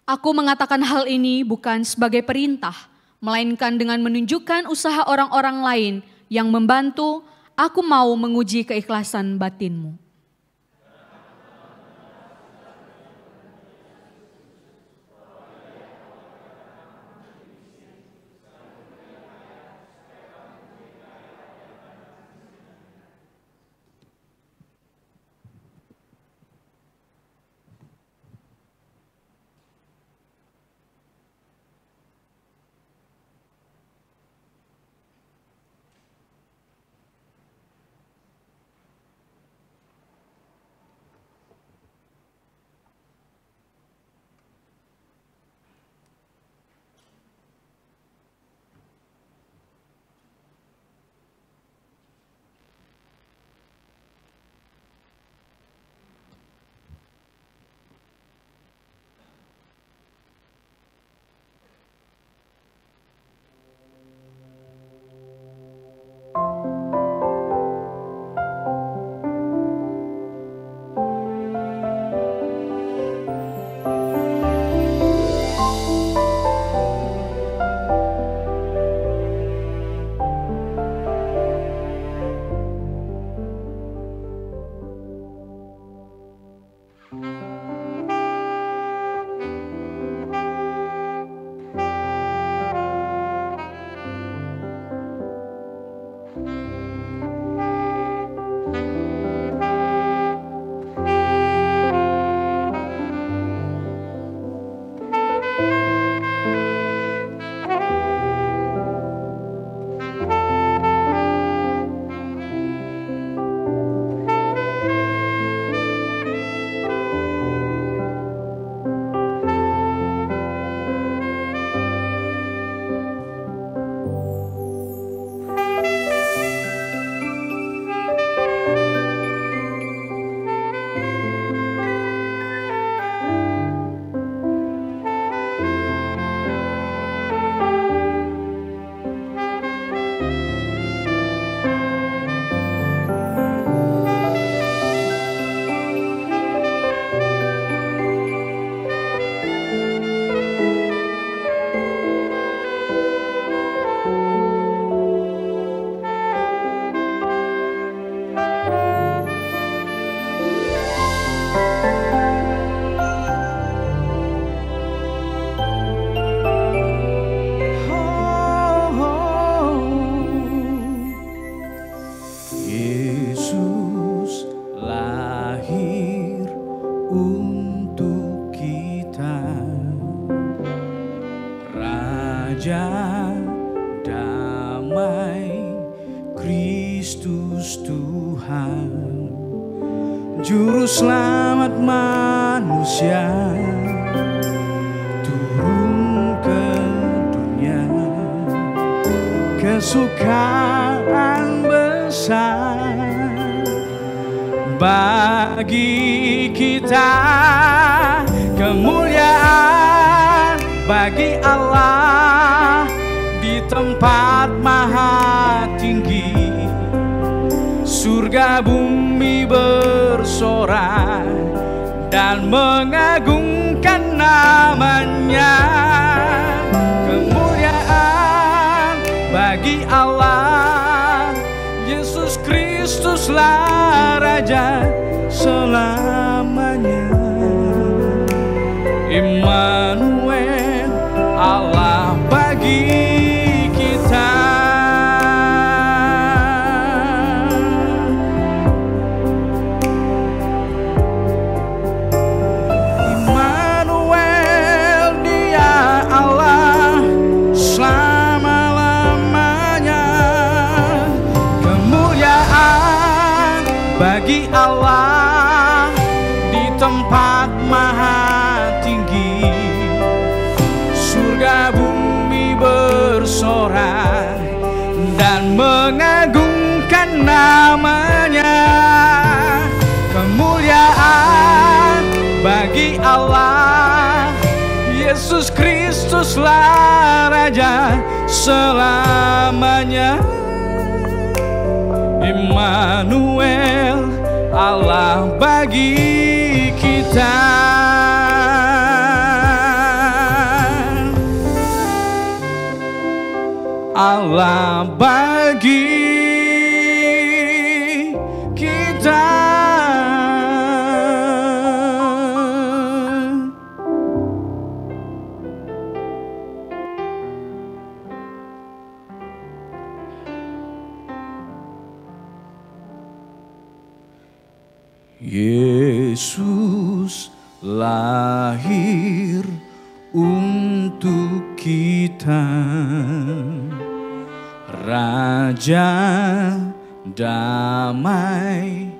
Aku mengatakan hal ini bukan sebagai perintah, melainkan dengan menunjukkan usaha orang-orang lain yang membantu. Aku mau menguji keikhlasan batinmu. Juru selamat manusia turun ke dunia, kesukaan besar bagi kita, kemuliaan bagi Allah di tempat maha tinggi. Surga bumi bersorak dan mengagungkan namanya. Kemuliaan bagi Allah, Yesus Kristuslah Raja selamanya. Immanuel, Allah bagi kita. Bagi Allah di tempat maha tinggi. Allah, Yesus Kristuslah Raja selamanya. Immanuel, Allah bagi kita. Allah bagi kita. Yesus lahir untuk kita, Raja damai,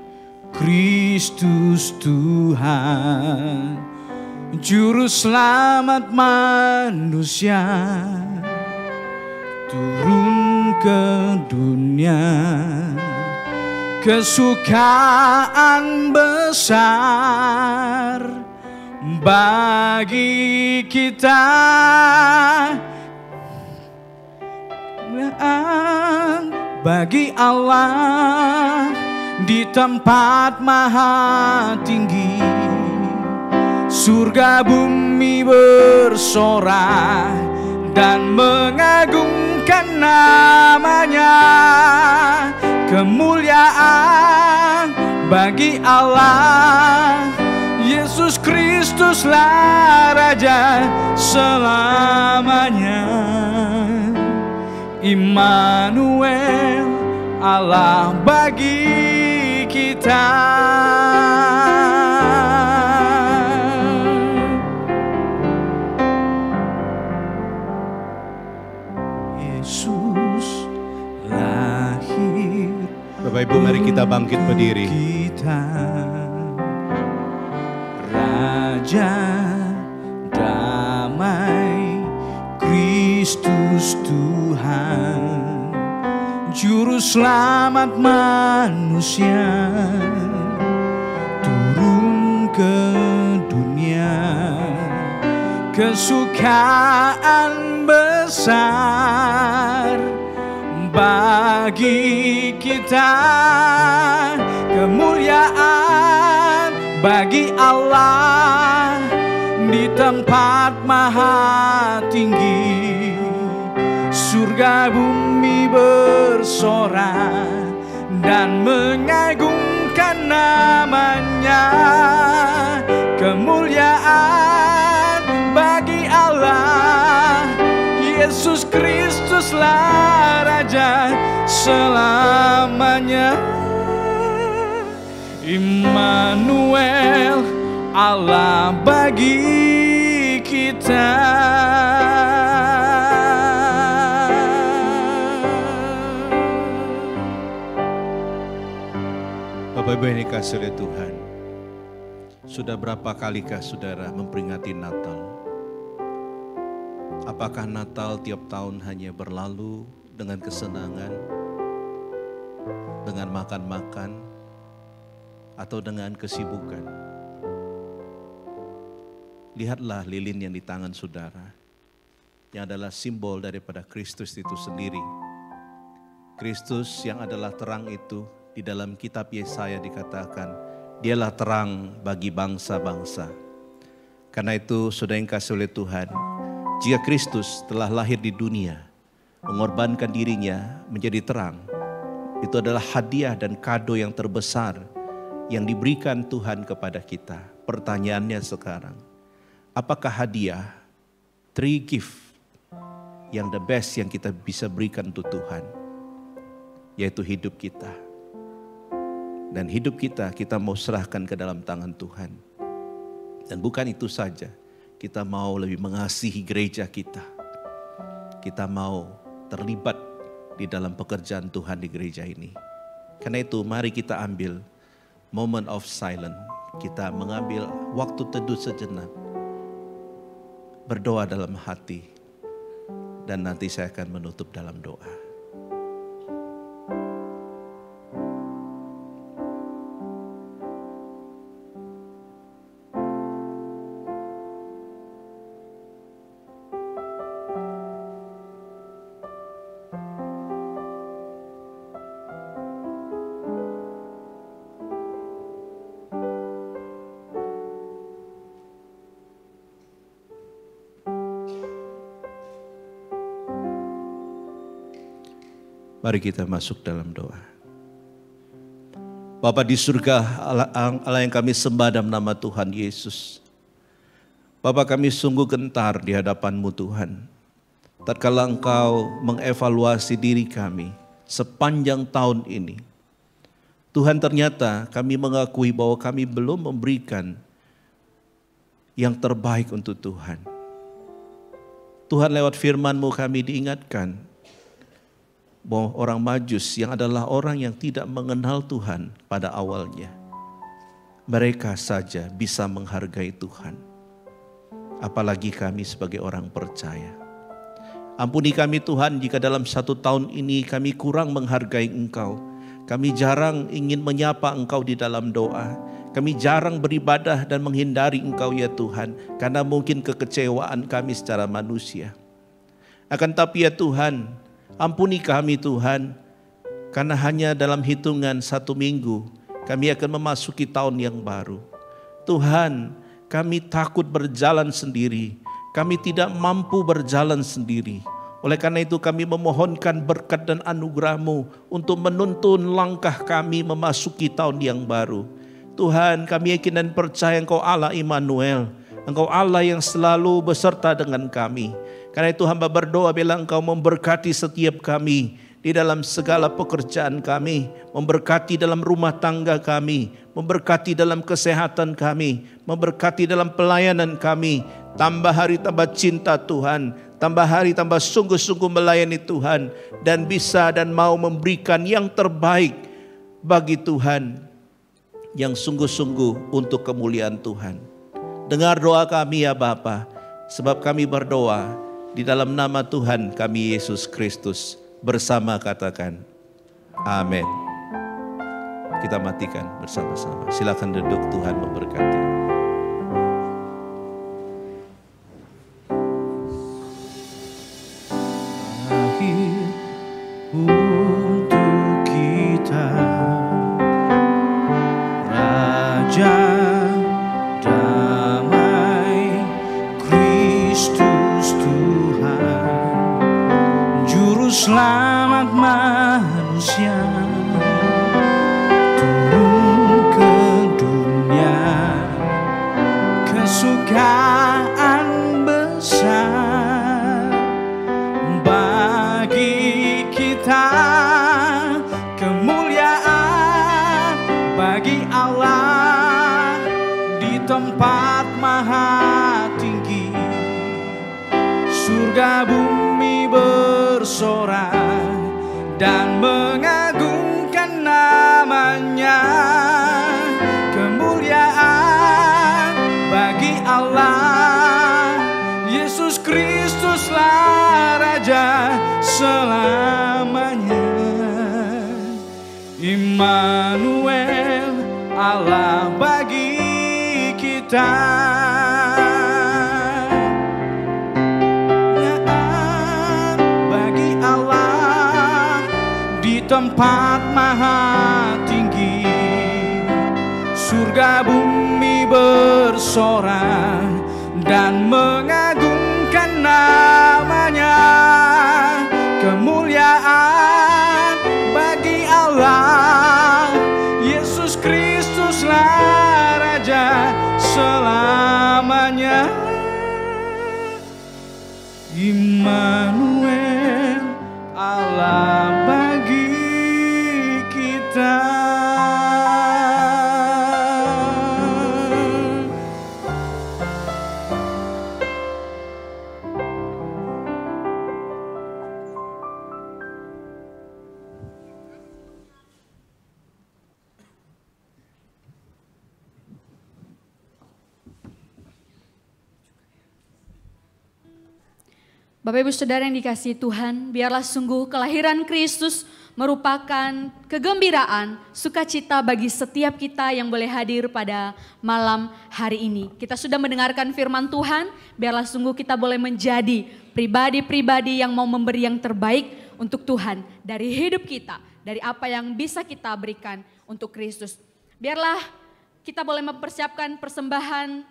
Kristus Tuhan, Juru selamat manusia, turun ke dunia. Kesukaan besar bagi kita, bagi Allah di tempat maha tinggi. Surga bumi bersorak dan mengagungkan namanya. Kemuliaan bagi Allah, Yesus Kristuslah Raja selamanya. Immanuel, Allah bagi kita. Yesus lahir. Bapak Ibu, mari kita bangkit berdiri. Kita Raja damai, Kristus Tuhan, Juru selamat manusia, turun ke dunia. Kesukaan besar bagi kita, kemuliaan bagi Allah di tempat maha tinggi. Surga bumi bersorak dan mengagungkan namanya. Kemuliaan bagi Allah, Yesus Kristuslah Raja selamanya. Immanuel, Allah bagi kita. Bapak Ibu yang dikasihi oleh Tuhan, sudah berapa kalikah saudara memperingati Natal? Apakah Natal tiap tahun hanya berlalu dengan kesenangan, dengan makan-makan, atau dengan kesibukan? Lihatlah lilin yang di tangan saudara, yang adalah simbol daripada Kristus itu sendiri. Kristus yang adalah terang itu, di dalam kitab Yesaya dikatakan, dialah terang bagi bangsa-bangsa. Karena itu, saudara yang kasih oleh Tuhan, jika Kristus telah lahir di dunia, mengorbankan dirinya menjadi terang, itu adalah hadiah dan kado yang terbesar yang diberikan Tuhan kepada kita. Pertanyaannya sekarang, apakah hadiah, three gift yang the best yang kita bisa berikan untuk Tuhan? Yaitu hidup kita. Dan hidup kita mau serahkan ke dalam tangan Tuhan. Dan bukan itu saja, kita mau lebih mengasihi gereja kita. Kita mau terlibat di dalam pekerjaan Tuhan di gereja ini. Karena itu mari kita ambil moment of silence. Kita mengambil waktu teduh sejenak. Berdoa dalam hati. Dan nanti saya akan menutup dalam doa. Mari kita masuk dalam doa. Bapa di surga, Allah yang kami sembah dalam nama Tuhan Yesus. Bapa, kami sungguh gentar di hadapan-Mu Tuhan. Tatkala Engkau mengevaluasi diri kami sepanjang tahun ini, Tuhan, ternyata kami mengakui bahwa kami belum memberikan yang terbaik untuk Tuhan. Tuhan, lewat firman-Mu kami diingatkan bahwa orang Majus yang adalah orang yang tidak mengenal Tuhan pada awalnya, mereka saja bisa menghargai Tuhan. Apalagi kami sebagai orang percaya. Ampuni kami Tuhan jika dalam 1 tahun ini kami kurang menghargai Engkau. Kami jarang ingin menyapa Engkau di dalam doa. Kami jarang beribadah dan menghindari Engkau ya Tuhan, karena mungkin kekecewaan kami secara manusia. Akan tapi ya Tuhan, ampuni kami Tuhan, karena hanya dalam hitungan 1 minggu kami akan memasuki tahun yang baru. Tuhan, kami takut berjalan sendiri, kami tidak mampu berjalan sendiri. Oleh karena itu kami memohonkan berkat dan anugerah-Mu untuk menuntun langkah kami memasuki tahun yang baru. Tuhan, kami yakin dan percaya Engkau Allah Immanuel, Engkau Allah yang selalu beserta dengan kami. Karena itu hamba berdoa bila Engkau memberkati setiap kami di dalam segala pekerjaan kami, memberkati dalam rumah tangga kami, memberkati dalam kesehatan kami, memberkati dalam pelayanan kami. Tambah hari tambah cinta Tuhan, tambah hari tambah sungguh-sungguh melayani Tuhan, dan bisa dan mau memberikan yang terbaik bagi Tuhan, yang sungguh-sungguh untuk kemuliaan Tuhan. Dengar doa kami ya Bapa, sebab kami berdoa di dalam nama Tuhan kami Yesus Kristus. Bersama katakan amin. Kita matikan bersama-sama. Silakan duduk, Tuhan memberkati. Akhir untuk kita, Raja damai, Kristus Tuhan, Juru Selamat manusia, turun ke dunia, kesukaan besar bagi kita, kemuliaan bagi Allah di tempat maha tinggi. Surga bumi bersorak dan mengagungkan namanya. Kemuliaan bagi Allah, Yesus Kristuslah Raja selamanya. Immanuel, Allah bagi kita. Bagi Allah di tempat maha tinggi, surga bumi bersorak dan mengagungkan namanya. Kemuliaan bagi Allah, Yesus Kristuslah Raja selamanya. Immanuel, Allah bagi kita. Bapak Ibu Saudara yang dikasihi Tuhan, biarlah sungguh kelahiran Kristus merupakan kegembiraan, sukacita bagi setiap kita yang boleh hadir pada malam hari ini. Kita sudah mendengarkan firman Tuhan, biarlah sungguh kita boleh menjadi pribadi-pribadi yang mau memberi yang terbaik untuk Tuhan dari hidup kita, dari apa yang bisa kita berikan untuk Kristus. Biarlah kita boleh mempersiapkan persembahan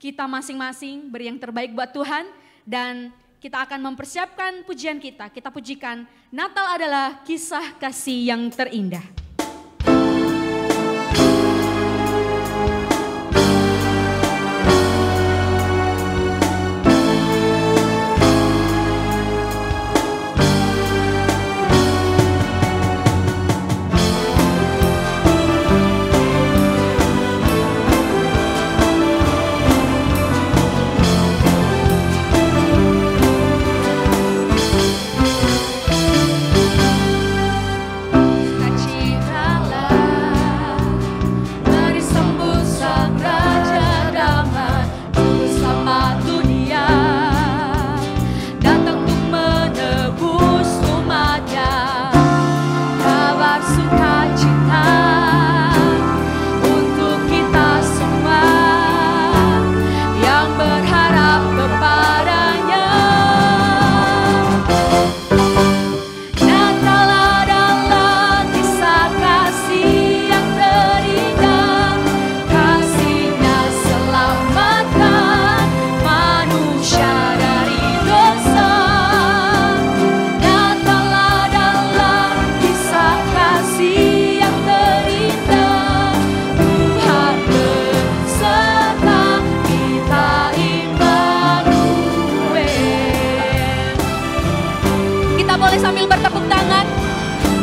kita masing-masing, beri yang terbaik buat Tuhan, dan kita akan mempersiapkan pujian kita. Kita pujikan Natal adalah kisah kasih yang terindah.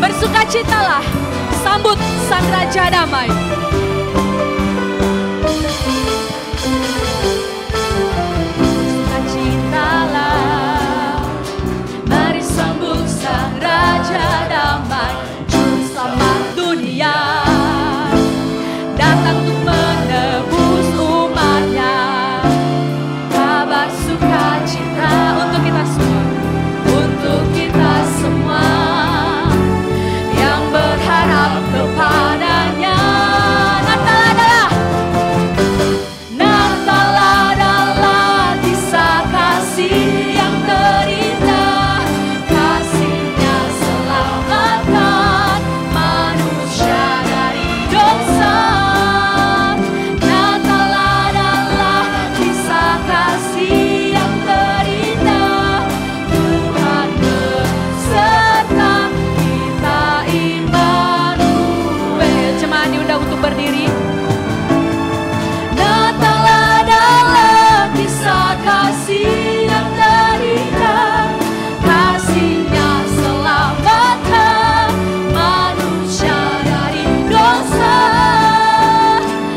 Bersukacitalah, sambut Sang Raja Damai. Bersukacitalah, mari sambut Sang Raja Damai, Juru Selamat dunia, datang untuk menebus umatnya. Kabar sukacita untuk kita semua, untuk kita semua yang berharap kepadanya. Natal adalah kisah kasih yang terindah, kasihnya selamatkan manusia dari dosa. Natal adalah kisah kasih yang terindah, Tuhan beserta kita, Immanuel. Jemaat diundang untuk berdiri. Natal adalah kisah kasih yang terindah, kasihnya selamatkan manusia dari dosa.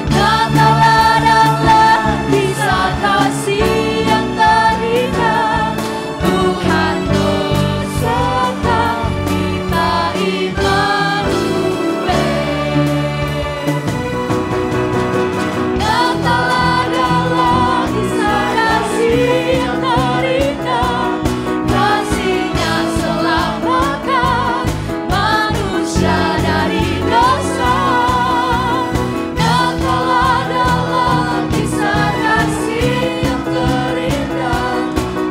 Natal adalah kisah kasih yang terindah, Tuhan beserta kita, Immanuel. Natal adalah kisah kasih yang terindah, kasihnya selamatkan manusia dari dosa. Natal adalah kisah kasih yang terindah,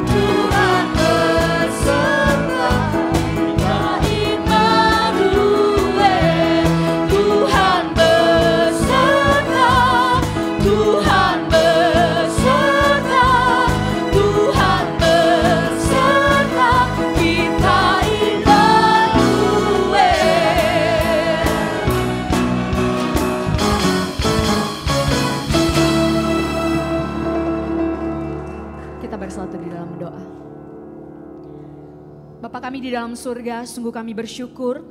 Tuhan beserta kita, Immanuel. Tuhan beserta, Tuhan beserta, Tuhan beserta kita, Immanuel. Kita bersatu di dalam doa. Bapa kami di dalam surga, sungguh kami bersyukur,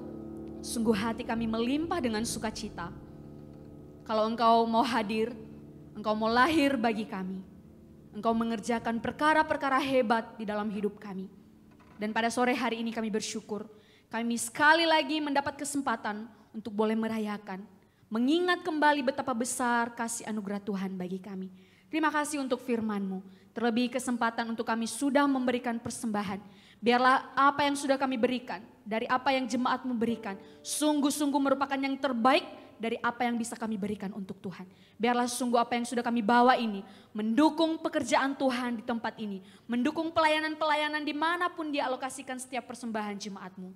sungguh hati kami melimpah dengan sukacita. Kalau Engkau mau hadir, Engkau mau lahir bagi kami. Engkau mengerjakan perkara-perkara hebat di dalam hidup kami. Dan pada sore hari ini kami bersyukur, kami sekali lagi mendapat kesempatan untuk boleh merayakan, mengingat kembali betapa besar kasih anugerah Tuhan bagi kami. Terima kasih untuk firman-Mu, terlebih kesempatan untuk kami sudah memberikan persembahan. Biarlah apa yang sudah kami berikan, dari apa yang jemaat-Mu berikan, sungguh-sungguh merupakan yang terbaik dari apa yang bisa kami berikan untuk Tuhan. Biarlah sungguh apa yang sudah kami bawa ini mendukung pekerjaan Tuhan di tempat ini, mendukung pelayanan-pelayanan dimanapun dialokasikan setiap persembahan jemaat-Mu.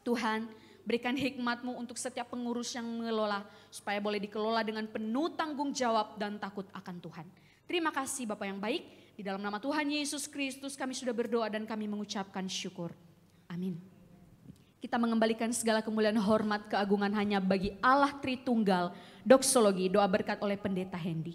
Tuhan, berikan hikmat-Mu untuk setiap pengurus yang mengelola, supaya boleh dikelola dengan penuh tanggung jawab dan takut akan Tuhan. Terima kasih Bapa yang baik, Di dalam nama Tuhan Yesus Kristus kami sudah berdoa dan kami mengucapkan syukur. Amin. Kita mengembalikan segala kemuliaan, hormat, keagungan hanya bagi Allah Tritunggal. Doksologi, doa berkat oleh Pendeta Hendy.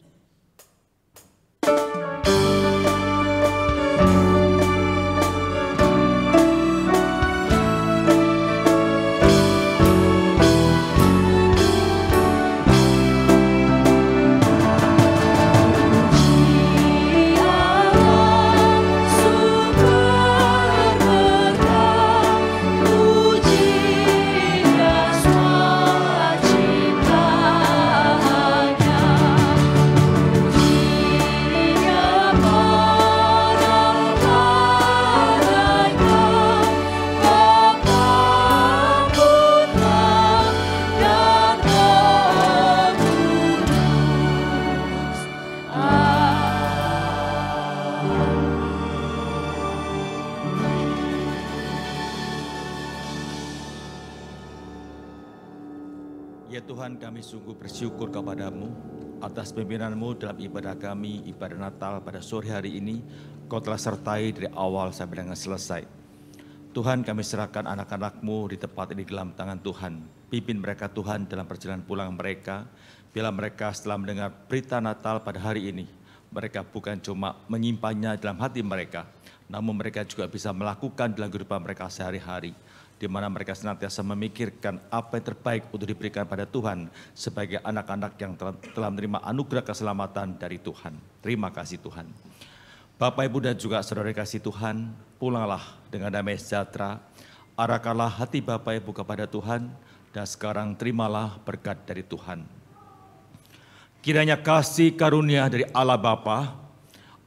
Ya Tuhan, kami sungguh bersyukur kepadamu atas pimpinanmu dalam ibadah kami, ibadah Natal pada sore hari ini. Kau telah sertai dari awal sampai dengan selesai. Tuhan, kami serahkan anak-anakmu di tempat ini dalam tangan Tuhan. Pimpin mereka Tuhan dalam perjalanan pulang mereka. Bila mereka setelah mendengar berita Natal pada hari ini, mereka bukan cuma menyimpannya dalam hati mereka, namun mereka juga bisa melakukan dalam kehidupan mereka sehari-hari, di mana mereka senantiasa memikirkan apa yang terbaik untuk diberikan pada Tuhan sebagai anak-anak yang telah menerima anugerah keselamatan dari Tuhan. Terima kasih Tuhan. Bapak, Ibu, dan juga saudara kasih Tuhan, pulanglah dengan damai sejahtera, arahkanlah hati Bapak, Ibu kepada Tuhan, dan sekarang terimalah berkat dari Tuhan. Kiranya kasih karunia dari Allah Bapa,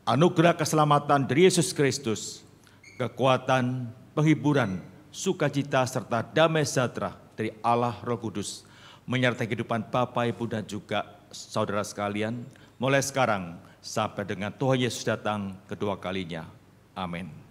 anugerah keselamatan dari Yesus Kristus, kekuatan, penghiburan, sukacita serta damai sejahtera dari Allah Roh Kudus menyertai kehidupan Bapak, Ibu, dan juga saudara sekalian mulai sekarang sampai dengan Tuhan Yesus datang kedua kalinya. Amin.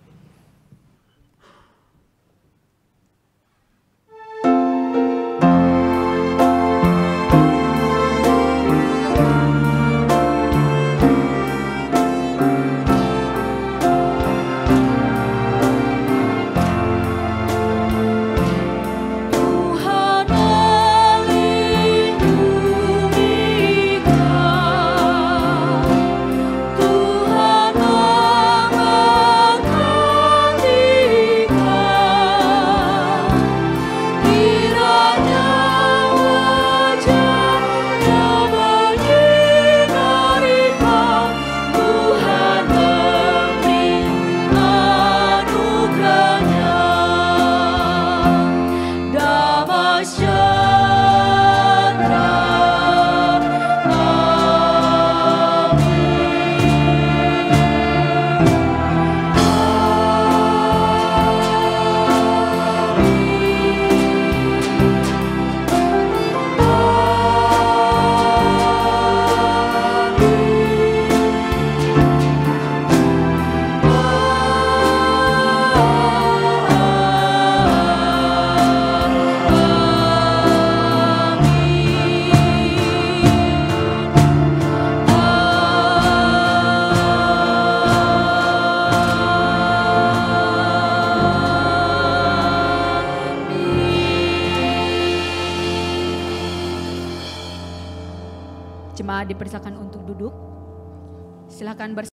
Jemaat dipersilakan untuk duduk. Silakan